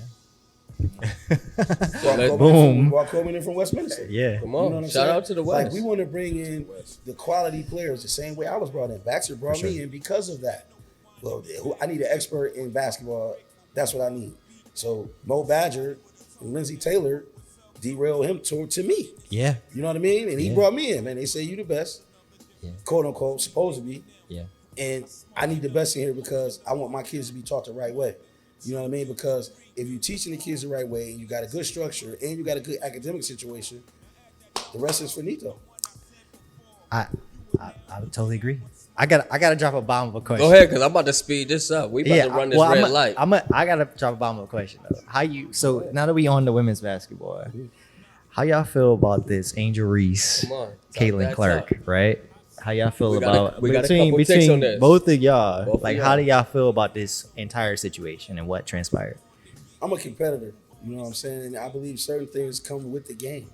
Boom. Walk Coleman in from Westminster. Yeah. Come on. You know what I'm Shout saying? out to the West. Like, we want to bring in the quality players the same way I was brought in. Baxter brought me in because of that. Well, I need an expert in basketball. That's what I need. So Mo Badger and Lindsey Taylor derailed him to me. Yeah. You know what I mean? And he brought me in, man. They say you the best, quote unquote, supposed to be. Yeah. And I need the best in here because I want my kids to be taught the right way. You know what I mean? Because if you're teaching the kids the right way and you got a good structure and you got a good academic situation, the rest is finito. I would totally agree. I gotta drop a bomb of a question. Go ahead, cause I'm about to speed this up. We about to run this red light. I gotta drop a bomb of a question though. So now that we on the women's basketball, how y'all feel about this Angel Reese, Come on, Caitlin Clark, right? How y'all feel about we got a couple takes on between this. both of y'all? Both of Like, y'all. how do y'all feel about this entire situation and what transpired? I'm a competitor, you know what I'm saying? And I believe certain things come with the game.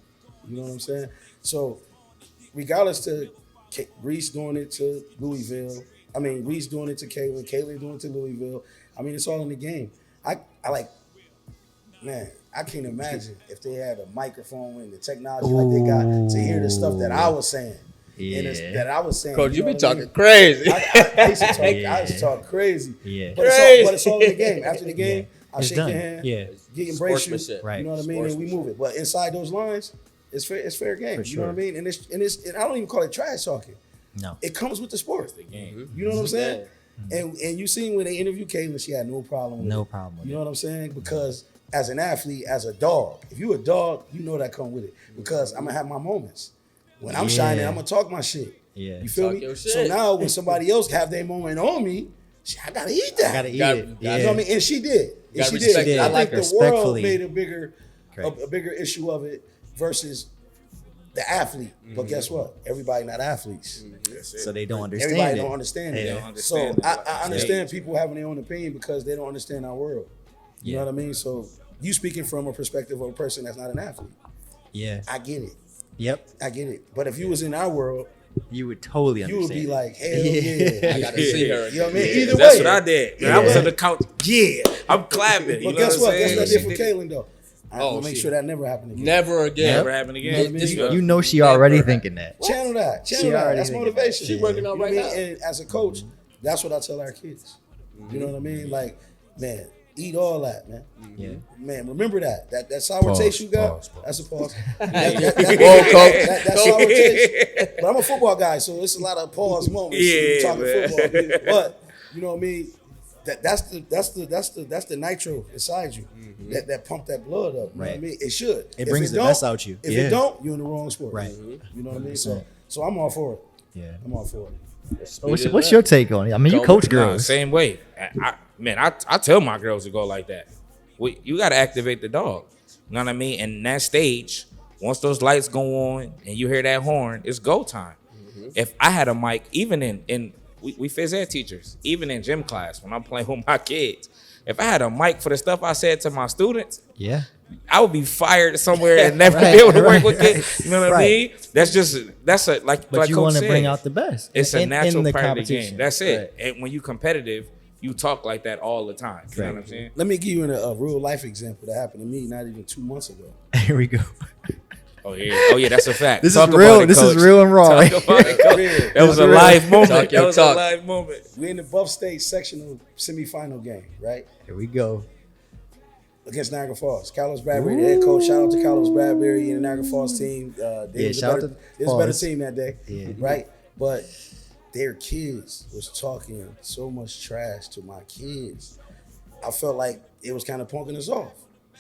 You know what I'm saying? So regardless to Reese doing it to Louisville, Reese doing it to Caitlin doing it to Louisville, it's all in the game. I can't imagine if they had a microphone and the technology like they got to hear the stuff that I was saying. Yeah. That I was saying. Coach, you be know what I talking mean? crazy. I used to talk, Yeah. I used to talk crazy. Yeah. But it's all in the game. After the game, I It's shake done. your hand, Yeah. embrace you. Sportsmanship. Right. You know what I mean? And we move it. But inside those lines, it's fair game. For You know what I sure. mean? And I don't even call it trash talking. No. It comes with the sport. The game. You know what I'm saying? And you seen when they interviewed Caitlin, she had no problem with No it. problem with You it. know what I'm saying? Because as an athlete, as a dog, if you a dog, you know that come with it. Because I'm gonna have my moments. When I'm shining, I'm gonna talk my shit. Yeah. You feel Talk me? your So shit. now when somebody else have their moment on me, I gotta eat that. I gotta eat Got- it. got- You know what I mean? And she did. And Gotta she respect did. it. I I like think her. the world Respectfully. made Correct. a bigger issue of it versus the athlete. But guess what? Everybody not athletes. That's it. So they don't understand Everybody it. don't understand it. They don't So understand I it. understand people having their own opinion because they don't understand our world. You Yeah. know what I mean? So you speaking from a perspective of a person that's not an athlete. Yeah. I get it. Yep. I get it. But if you was in our world, You would totally you understand. would be it. like, hell yeah. I gotta see her. You know what I mean? again. Either That's way. what I did. Man, I was on the couch. Yeah, I'm clapping. You But know guess what? I'm Guess what I saying? did for Caitlin though? I'm Oh, gonna make shit. sure that never happened again. Never again. Never happened again. You know what I mean? You know she already Never. thinking that. Channel that. She Channel that. already That's thinking motivation. that. She working out You know right what I mean? now. And as a coach, that's what I tell our kids. You know what I mean? Like, man, eat all that, man. Yeah. Man, remember that. That sour taste you got, pause. that's a pause. Whoa, coach. That sour taste. But I'm a football guy, so it's a lot of pause moments. Yeah, talking man. football. But you know what I mean? That's the nitro inside you. That pump that blood up. You know what I Right. mean? It should. It If brings the don't- best out you. If Yeah. it don't, you're in the wrong sport. Right. You know what I mean? So I'm all for it. Yeah. I'm all for it. What's your take on it? I mean, you coach Nah, girls. same way. I tell my girls to go like that. You got to activate the dog. You know what I mean? And that stage, once those lights go on and you hear that horn, it's go time. If I had a mic, even in we phys ed teachers, even in gym class when I'm playing with my kids, if I had a mic for the stuff I said to my students, Yeah. I would be fired somewhere and never Right, be able to right, work with kids. You know what I right. mean? That's a like. But like you Coach want to said, bring out the best. it's a in natural the part of the competition. game. That's it. Right. And when you competitive, you talk like that all the time. You know Right. what I'm saying? Let me give you a real life example that happened to me not even 2 months ago. Here we go. Oh yeah. Oh yeah. That's a fact. This Talk is real. about it, This is Coach. real and raw. Talk about it, Coach. That was a real. live moment. Talk your That was talk. a live moment. We're in the Buff State sectional semifinal game, right? Here we go. Against Niagara Falls. Carlos Bradbury, the head coach. Shout out to Carlos Bradbury and the Niagara Falls team. They was shout out a to better Falls. team that day, Yeah. right? But their kids was talking so much trash to my kids. I felt like it was kind of punking us off.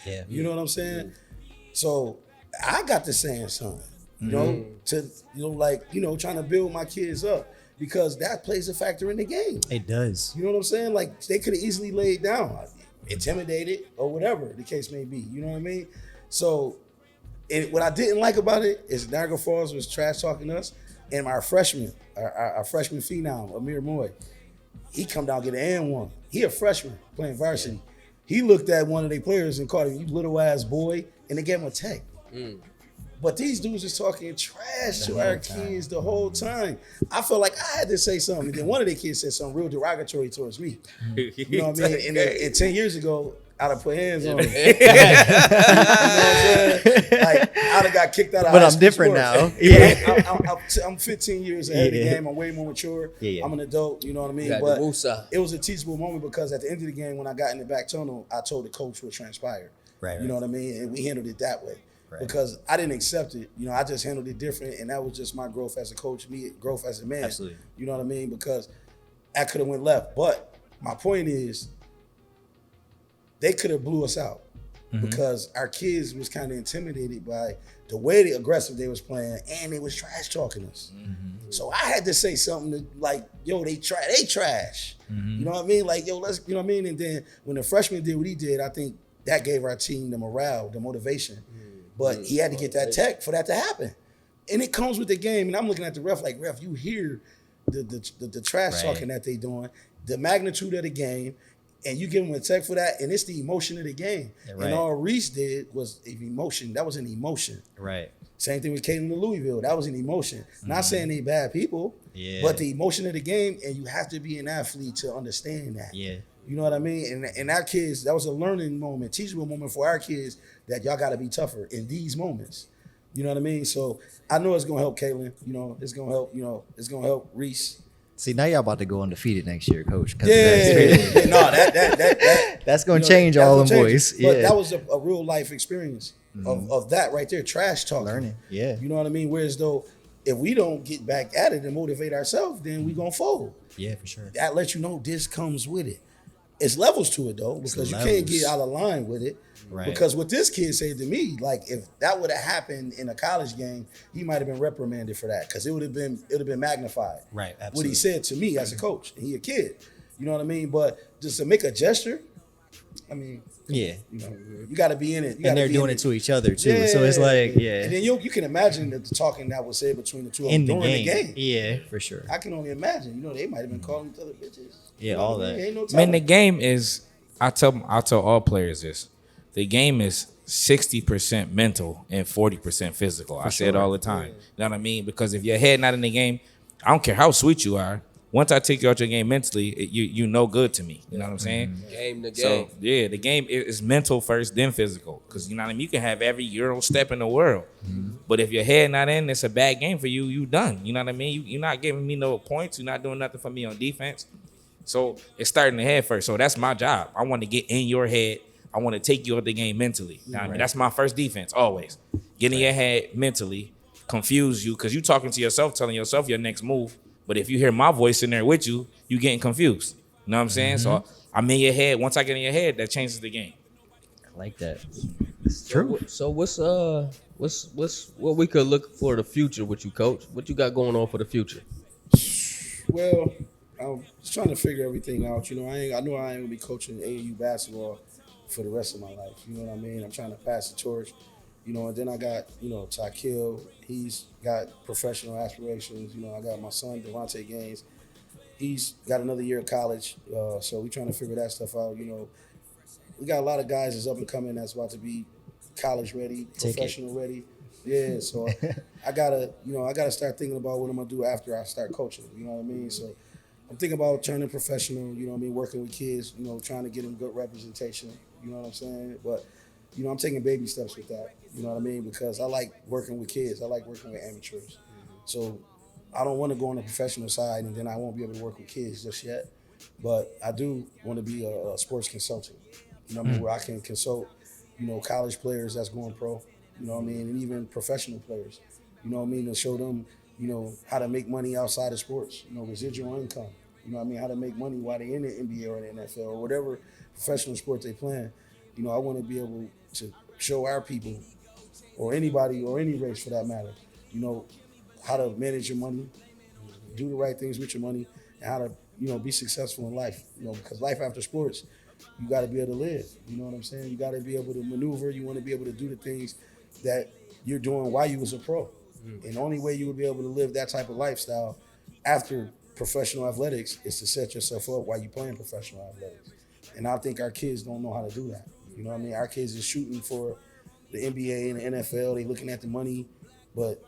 Yeah. You know what I'm saying? So I got to saying something, you know, trying to build my kids up because that plays a factor in the game. It does. You know what I'm saying? Like they could have easily laid down, intimidated, or whatever the case may be. You know what I mean? So, what I didn't like about it is Niagara Falls was trash talking us, and our freshman, our freshman phenom, Amir Moy, he come down and get an and one. He a freshman playing varsity. Yeah. He looked at one of their players and called him, "You little ass boy," and they gave him a tag. But these dudes was talking trash to our kids the whole time. I felt like I had to say something. And then one of the kids said something real derogatory towards me. You know what I mean? And 10 years ago, I'd have put hands on him. You know what I'm saying? Like, I'd have got kicked out of But high I'm school different sports. now. Yeah. I'm 15 years ahead of the Yeah. game. I'm way more mature. Yeah. I'm an adult. You know what I mean? You got But the woosah. it was a teachable moment because at the end of the game, when I got in the back tunnel, I told the coach what transpired. Right. You know what I mean? And we handled it that way. Right. Because I didn't accept it. You know, I just handled it different. And that was just my growth as a coach, me growth as a man. Absolutely. You know what I mean? Because I could have went left. But my point is, they could have blew us out. because our kids was kind of intimidated by the way the aggressive they was playing, and they was trash talking us. So I had to say something to, like, yo, they trash. You know what I mean? Like, yo, let's, you know what I mean? And then when the freshman did what he did, I think that gave our team the morale, the motivation. But he had to get that tech for that to happen. And it comes with the game. And I'm looking at the ref like, ref, you hear the trash talking that they doing, the magnitude of the game, and you give them a tech for that, and it's the emotion of the game. Right. And all Reese did was an emotion. That was an emotion. Right. Same thing with Caitlin in Louisville. That was an emotion. Not saying they bad people, Yeah. but the emotion of the game, and you have to be an athlete to understand that. Yeah. You know what I mean? And our kids, that was a learning moment, teachable moment for our kids, that y'all got to be tougher in these moments. You know what I mean? So I know it's gonna help Caitlin. You know, it's gonna help. You know, it's gonna help Reese. See, now y'all about to go undefeated next year, Coach. 'Cause Yeah, no, that that's gonna you know, change that's all gonna them change boys. it. But Yeah. that was a real life experience of that right there, trash talking. Learning, yeah. You know what I mean? Whereas though, if we don't get back at it and motivate ourselves, then we gonna fold. Yeah, for sure. That lets you know this comes with it. It's levels to it though, because you can't levels. get out of line with it. Right. Because what this kid said to me, like if that would have happened in a college game, he might have been reprimanded for that because it would have been magnified. Right, What absolutely. he said to me as a coach, and he a kid, you know what I mean. But just to make a gesture, I mean, Yeah. you know, you got to be in it. You And they're gotta be in doing it to each other too. So it's like, yeah. And then you can imagine that the talking that was said between the two of them In the during game. the game. Yeah, for sure. I can only imagine. You know, they might have been calling each other bitches. Yeah, You know all what I mean? that. Ain't no Man, the telling. game is. I tell all players this. The game is 60% mental and 40% physical. I say it all the time. You know what I mean? Because if your head not in the game, I don't care how sweet you are. Once I take you out your game mentally, you no good to me. You know what I'm saying? Game to game. So yeah, the game is mental first, then physical. Because you know what I mean. You can have every Euro step in the world, but if your head not in, it's a bad game for you. You done. You know what I mean. You're not giving me no points. You're not doing nothing for me on defense. So it's starting the head first. So that's my job. I want to get in your head. I want to take you out the game mentally. You know what I mean? That's my first defense always. Get in your head mentally, confuse you because you talking to yourself, telling yourself your next move. But if you hear my voice in there with you, you getting confused. You know what I'm saying? So I'm in your head. Once I get in your head, that changes the game. I like that. It's true. So what's what we could look for the future with you, Coach? What you got going on for the future? Well, I'm just trying to figure everything out. You know, I know I ain't gonna be coaching AAU basketball for the rest of my life. You know what I mean? I'm trying to pass the torch. You know, and then I got, you know, Tykiel. He's got professional aspirations. You know, I got my son, Devontae Gaines. He's got another year of college. So we trying to figure that stuff out. You know, we got a lot of guys that's up and coming that's about to be college ready, professional ready. Yeah, so I gotta start thinking about what I'm gonna do after I start coaching. You know what I mean? So I'm thinking about turning professional, you know what I mean, working with kids, you know, trying to get them good representation, you know what I'm saying? But, you know, I'm taking baby steps with that, you know what I mean? Because I like working with kids. I like working with amateurs. So I don't want to go on the professional side and then I won't be able to work with kids just yet. But I do want to be a sports consultant, you know what I mean, where I can consult, you know, college players that's going pro, you know what I mean, and even professional players, you know what I mean, to show them, you know, how to make money outside of sports, you know, residual income. You know what I mean? How to make money while they're in the NBA or the NFL or whatever professional sport they playing. You know, I want to be able to show our people or anybody or any race for that matter, you know, how to manage your money, do the right things with your money, and how to, you know, be successful in life. You know, because life after sports, you got to be able to live. You know what I'm saying? You got to be able to maneuver. You want to be able to do the things that you're doing while you was a pro. And the only way you would be able to live that type of lifestyle after professional athletics is to set yourself up while you're playing professional athletics. And I think our kids don't know how to do that. You know what I mean? Our kids are shooting for the NBA and the NFL. They looking at the money. But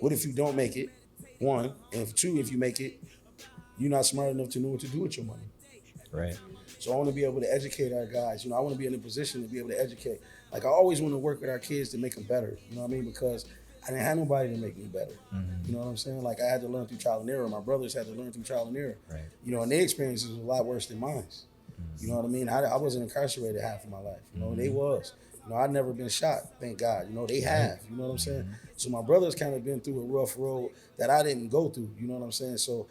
what if you don't make it? One. And if two, if you make it, you're not smart enough to know what to do with your money. Right. So I want to be able to educate our guys. You know, I want to be in a position to be able to educate. Like I always want to work with our kids to make them better. You know what I mean? Because I didn't have nobody to make me better. You know what I'm saying? Like I had to learn through trial and error. My brothers had to learn through trial and error. Right. You know, and their experiences was a lot worse than mine. You know what I mean? I wasn't incarcerated half of my life. You know, they was. You know, I'd never been shot, thank God. You know, they have. You know what I'm saying? So my brother's kind of been through a rough road that I didn't go through. You know what I'm saying? So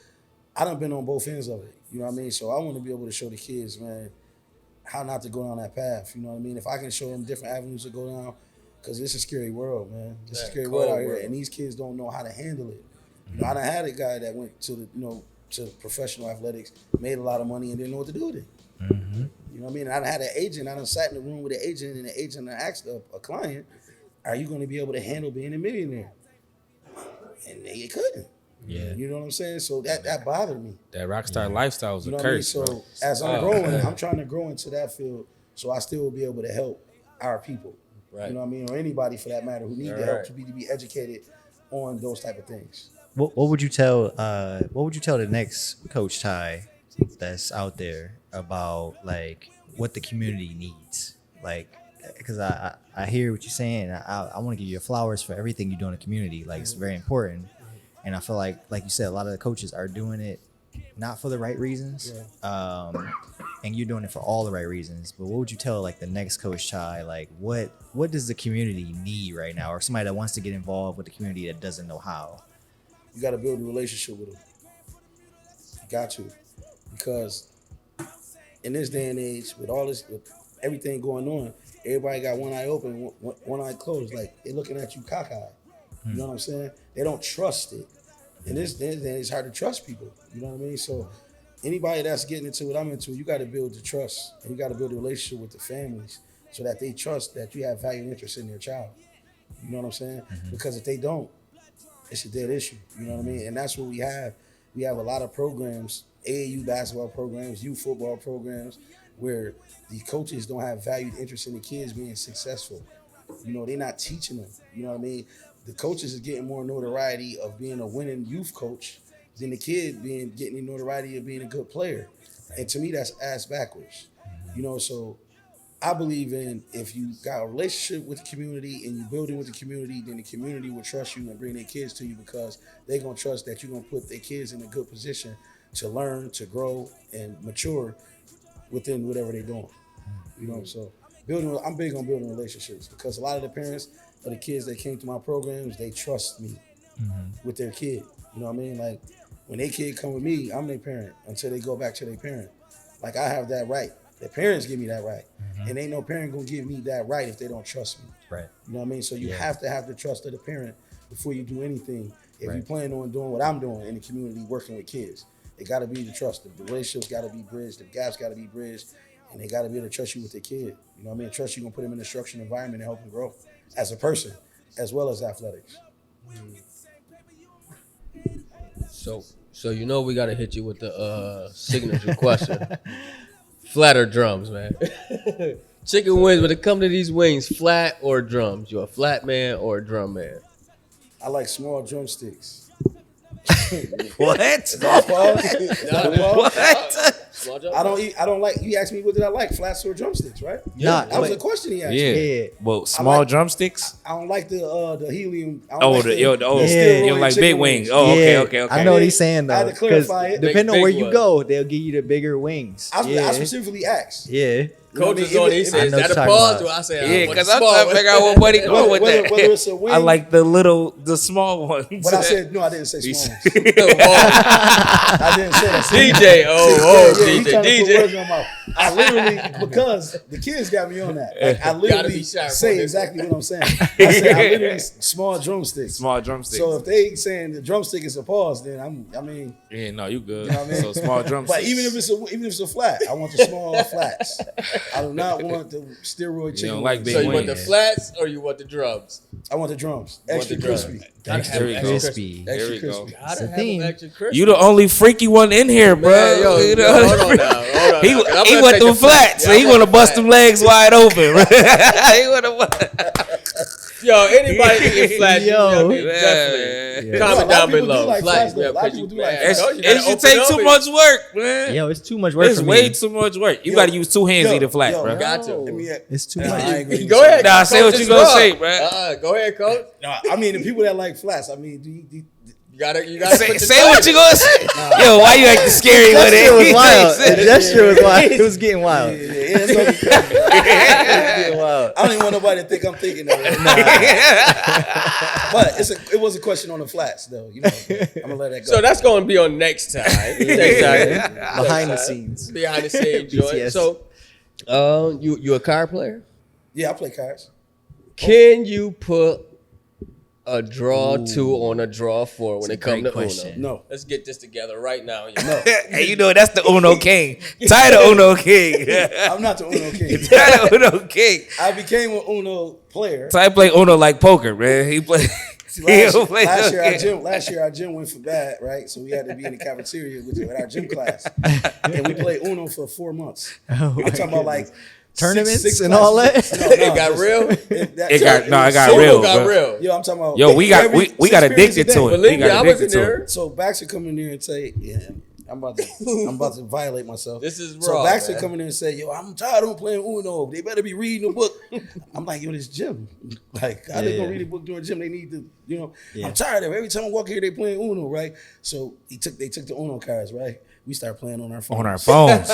I done been on both ends of it. You know what I mean? So I want to be able to show the kids, man, how not to go down that path. You know what I mean? If I can show them different avenues to go down, because it's a scary world, man. It's a scary world out here, and these kids don't know how to handle it. You know, I done had a guy that went to the, to professional athletics, made a lot of money, and didn't know what to do with it. Mm-hmm. You know what I mean? I done had an agent. I done sat in the room with an agent, and the agent asked a client, "Are you going to be able to handle being a millionaire?" And they couldn't. Yeah. You know what I'm saying? So that bothered me. That rock star lifestyle is You a know what I mean? curse. So bro. as I'm growing, I'm trying to grow into that field, so I still will be able to help our people. Right. You know what I mean, or anybody for that matter who need the help to be educated on those type of things. What would you tell the next Coach Ty that's out there about like what the community needs? Like, because I hear what you're saying. I want to give you your flowers for everything you do in the community. Like, it's very important. And I feel like you said, a lot of the coaches are doing it not for the right reasons. Yeah. And you're doing it for all the right reasons. But what would you tell like the next Coach Ty? Like, what does the community need right now, or somebody that wants to get involved with the community that doesn't know how? You got to build a relationship with them. You got to, because in this day and age, with everything going on, everybody got one eye open, one eye closed. Like, they're looking at you cockeyed. You know what I'm saying? They don't trust it. In this day and age, it's hard to trust people. You know what I mean? So anybody that's getting into what I'm into, you got to build the trust, and you got to build a relationship with the families so that they trust that you have value and interest in their child. You know what I'm saying? Mm-hmm. Because if they don't, it's a dead issue. You know what I mean? And that's what we have. We have a lot of programs, AAU basketball programs, youth football programs, where the coaches don't have valued interest in the kids being successful. You know, they're not teaching them. You know what I mean? The coaches is getting more notoriety of being a winning youth coach than the kid getting the notoriety of being a good player. And to me, that's ass backwards. You know, so I believe in, if you got a relationship with the community and you're building with the community, then the community will trust you and bring their kids to you, because they're going to trust that you're going to put their kids in a good position to learn, to grow, and mature within whatever they're doing. You know, so I'm big on building relationships, because a lot of the parents of the kids that came to my programs, they trust me with their kid. You know what I mean? Like, when their kid come with me, I'm their parent until they go back to their parent. Like, I have that right. Their parents give me that right. And ain't no parent gonna give me that right if they don't trust me. Right. You know what I mean? So you have to have the trust of the parent before you do anything. If you plan on doing what I'm doing in the community, working with kids, it gotta be the trust. The relationships gotta be bridged, the gaps gotta be bridged, and they gotta be able to trust you with their kid. You know what I mean? Trust you gonna put them in a structured environment and help them grow as a person, as well as athletics. So you know we gotta hit you with the signature question. Flat or drums, man? Chicken wings, when it comes to these wings, flat or drums? You a flat man or a drum man? I like small drumsticks. What? What? Small drum? I don't like, you asked me what did I like, flats or drumsticks, right? Nah, That was a question he asked Yeah. me. Yeah. Well, small like- drumsticks. I don't like the helium. I don't Oh, like the steroid you don't like big chicken wings. Oh, okay. I know what he's saying I had though. to clarify it. Depending on Big where you one. go, they'll give you the bigger wings. I specifically asked. Yeah. Coach You is know what on, I mean? he says, I know that a what you're pause? talking Or I say, Yeah, because because I'm trying to figure out what buddy going with Whether that. it's a wing, I like the small ones. But I said no. I didn't say small ones. oh, I didn't say that. DJ, he trying to put DJ. words in my mouth. I literally, because the kids got me on that. Like, I literally be sharp on say this exactly what I'm saying. I said I literally small drumsticks. Small drumsticks. So if they saying the drumstick is a pause, then I mean. Yeah, no, you good. You know what I mean? So small drumsticks. But even if it's a flat, I want the small flats. I do not want the steroid chicken. don't like wings. big So you want wings. the flats or you want the drums? I want the drums. Want Extra the drums. crispy. Gotta have There we extra go. Crispy. There we Extra go. crispy. Gotta the have theme. them extra crispy. You the only freaky one in here, bro. Man, yo, You yo, know? hold on now. Hold on He now, 'cause I'm he gonna want take them the flats, so Yeah, he I'm want to gonna bust flat. them legs wide open. He want to. Yo, anybody eating flats, you know what I mean? Yeah. Definitely. Yeah. Comment A lot of down people do below. like Flats, flats, though. yeah, A lot of 'cause people you do like man, flats. you gotta It should open take up too and- much work, man. Yo, it's too much work It's for way me. too much work. You Yo, got to use two hands to eat a flat, yo, bro. Got to. Let me- It's too Nah, much. I ain't gonna Go say ahead. Nah, say Coach what is you gonna wrong. say, bro. Go ahead, coach. No, I mean the people that like flats. I mean, You gotta Say, put the say what you gonna say. Yo, why you acting scary That with shit was it? wild. Say- That shit was wild. It was getting Yeah, wild. yeah, it's okay. It was getting wild. I don't even want nobody to think I'm thinking that. But it was a question on the flats, though. You know, I'm gonna let that go. So that's gonna be on next time. Next time. Behind the scenes. Behind the scenes joint. BTS. So You a card player? Yeah, I play cards. Can you put a draw 2 on a draw 4 when it comes great to question. Uno? No. Let's get this together right now. No. Hey, you know that's the Uno King. Tired of Uno King. I'm not the Uno king. Tired of Uno King. I became an Uno player. So I play Uno like poker, man. He play. Last year our gym went for bad, right? So we had to be in the cafeteria with our gym class, and we played Uno for 4 months. Oh, I'm talking about like tournaments six and all that. classes. No, It got real? It got real. Got bro. real. Yo, I'm talking about. Yo, we got 6 addicted periods a to day. it. Believe We me, got I was in addicted to it. there. So Baxter come in there and say, "Yeah, I'm about to violate myself." This is so raw, Baxter man. come in there and say, "Yo, I'm tired of playing Uno. They better be reading a book." I'm like, "Yo, this gym. Like, how they gonna read a book during gym? They need to, Yeah. I'm tired of it. Every time I walk here, they playing Uno, right?" So they took the Uno cards, right? We started playing on our phones. On our phones.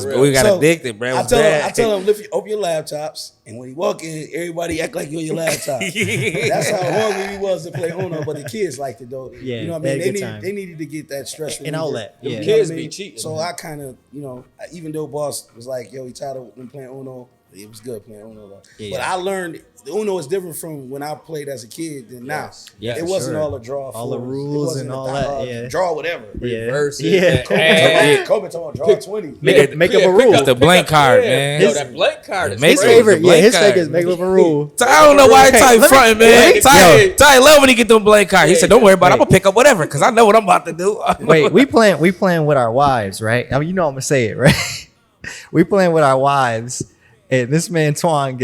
real. We got So, addicted, bro. It I was tell bad. them, open your laptops, and when you walk in, everybody act like you're your laptop. That's how hungry we was to play Uno, but the kids liked it though. Yeah, you know what they I had a mean? good time. They needed to get that stress And outlet, reliever. yeah. You know what Kids I be mean? cheating. So I kind of, even though boss was like, "Yo, he tired of them playing Uno," it was good playing Uno though. Yeah. But I learned the Uno is different from when I played as a kid than now. Yeah, it for wasn't sure. all a draw. All the fours. It rules wasn't and a all that, yeah. Draw whatever. Yeah. Reverse it. Yeah. Kobe talking about draw 20. Make up a pick rule. It's the blank card, man. Yo, that blank card is Make His it crazy. favorite, the blank his card. thing is make up a rule. I don't know why Ty fronting, man. Hey, Ty love when he get them blank cards. He Hey, said, "Don't worry about it. I'm wait. gonna pick up whatever because I know what I'm about to do." Wait, we playing with our wives, right? I mean, I'm gonna say it, right? We playing with our wives, and this man Twan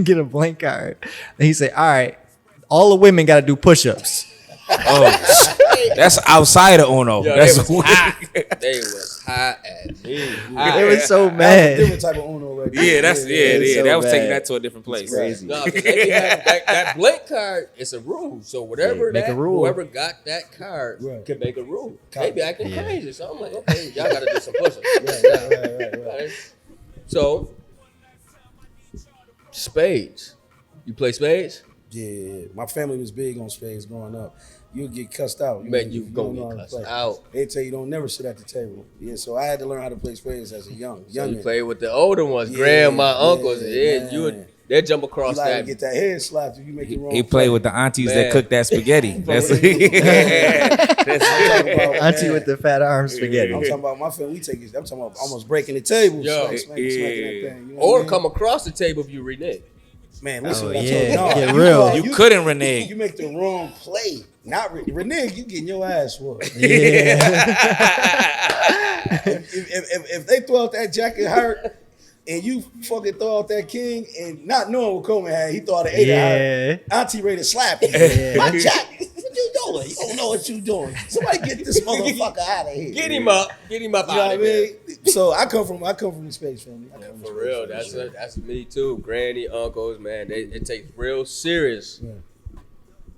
get a blank card, and he say, "All right, all the women got to do push-ups." Oh, that's outside of Uno. Yo, That's they was hot. They was hot at me. They was so That's a mad. different type of Uno right there. yeah, that's it's so that was taking bad. that to a different place. crazy. No, 'cause they be having that blank card. It's a rule. So whatever Yeah, make that a rule. whoever got that card Right. can make a rule. Copy. They be acting Yeah. crazy. So I'm like, okay, y'all got to do some push-ups. Right. So spades. You play spades? Yeah, my family was big on spades growing up. You'll get cussed out. Man, you if gonna don't know get how to cussed play. out. They tell you don't never sit at the table. Yeah, so I had to learn how to play spades as a young. So you youngin'. play with the older ones, Yeah, grandma, yeah, uncles. Yeah, man. you would they jump You across like to that. get that head slapped if you make the wrong. He played with the aunties Man. that cook that spaghetti. That's I'm talking about, Auntie man, with the fat arm spaghetti. I'm talking about my family. We take it. I'm talking about almost breaking the table. Yo, smacking that thing. You know Or what I mean? come across the table if you renege. Man, listen, Oh, what I yeah. told you. No, Get you real. know, You couldn't renege. You make the wrong play. Not renege. You getting your ass whooped. Yeah. if they throw out that jacket hurt and you fucking throw out that king and not knowing what Coleman had, he thought it ate Yeah. Auntie ready to slap you. Yeah. My jack, what you doing? You don't know what you doing. Somebody get this motherfucker out of here. Get him up. Get him up You know out what I of there. mean? So I come from the space family. I come from For the real, space family. that's me too. Granny, uncles, man, it takes real serious. Yeah.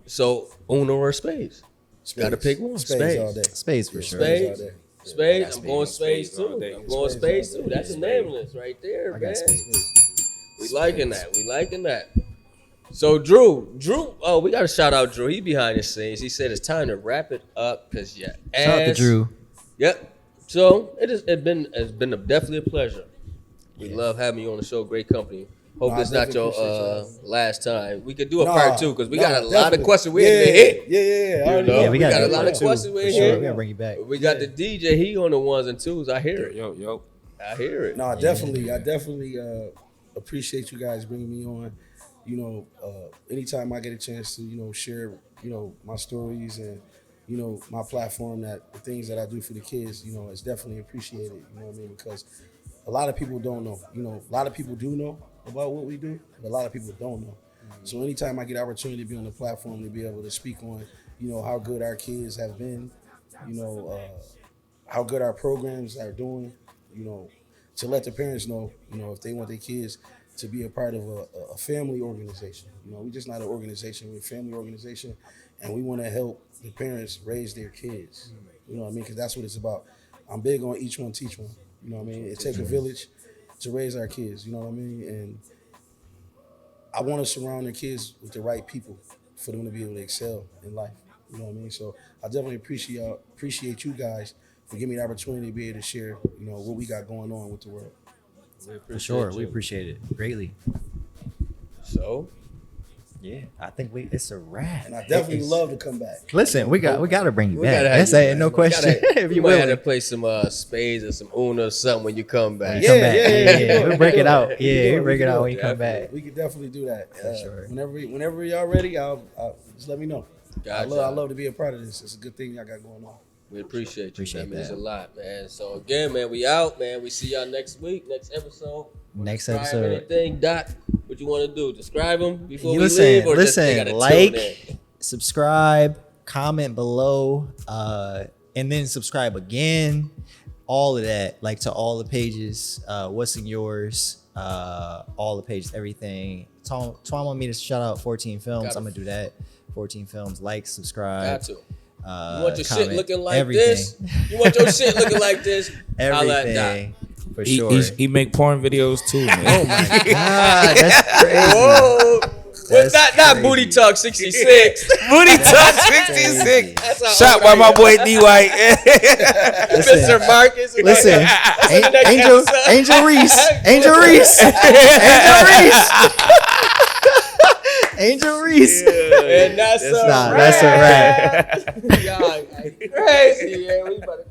So Uno or spades? Gotta pick one. Spades all day. Space for sure. Spades. all day. Spades. I'm going Spades spades all too. day. I'm going Spades spades all too. day. That's a nameless right there, I man. got space. We liking that. We liking that. So Drew, oh, we gotta shout out Drew. He behind the scenes. He said it's time to wrap it up because yeah. Shout out to Drew. Yep. So it's been definitely a pleasure. We love having you on the show. Great company. Hope No, I it's not your definitely appreciate last time. We could do a Nah, part two because we nah, got a lot of definitely. questions we ain't hit. Yeah. I You already know, Yeah, we we got gotta a do lot part of two, questions we for ain't sure. hit. We gotta bring you back. We got the DJ. He on the ones and twos. I hear it. Yo. I hear it. No, I definitely appreciate you guys bringing me on. You know, anytime I get a chance to, share, my stories and, my platform, that the things that I do for the kids, it's definitely appreciated. You know what I mean? Because a lot of people don't know. A lot of people do know about what we do, but a lot of people don't know. So anytime I get opportunity to be on the platform to be able to speak on, how good our kids have been, how good our programs are doing, to let the parents know, if they want their kids to be a part of a family organization. We're just not an organization, we're a family organization, and we want to help the parents raise their kids. You know what I mean? Because that's what it's about. I'm big on each one, teach one. You know what I mean? It takes a village to raise our kids, you know what I mean? And I want to surround the kids with the right people for them to be able to excel in life. You know what I mean? So I definitely appreciate you guys for giving me the opportunity to be able to share, what we got going on with the world. For sure, we appreciate it greatly. So, Yeah, I think it's a wrap. And I definitely love to come back. Listen, we got to bring you we back. gotta have That's you ain't back. no We question. gotta- If we you might have will, to play some spades or some Uno or something when you come back. Yeah, come back. yeah. We'll break it out. We Yeah, can we'll break it do out when you come definitely. back. We could definitely do that. sure. Whenever y'all ready, I'll just let me know. Gotcha. I love to be a part of this. It's a good thing y'all got going on. We appreciate you. Appreciate That means that. a lot, man. So again, man, we out, man. We see y'all next week, next episode. Next Describe episode. Anything, Doc? What you want to do? Describe them before we Listen, leave, or just they gotta like, tune in? subscribe, comment below, and then subscribe again. All of that, like to all the pages. What's in yours? All the pages, everything. Twan want me to shout out 14 Films. Gotta- I'm gonna do that. 14 Films. Like, subscribe. Got to. You want your shit comment, looking like everything. this? You want your shit looking like this? Holla at Doc. Everything. For sure. He make porn videos too, man. Oh my god, that's crazy. Whoa. That's Not crazy. Booty Talk 66. Booty Talk Crazy. 66. That's how Shot old by I my am. boy D White. Mr. Marcus. Listen, the next Angel episode. Angel Reese. Angel Reese. Angel Reese. Angel Reese. And that's a That's a wrap. Y'all crazy, yeah. We about to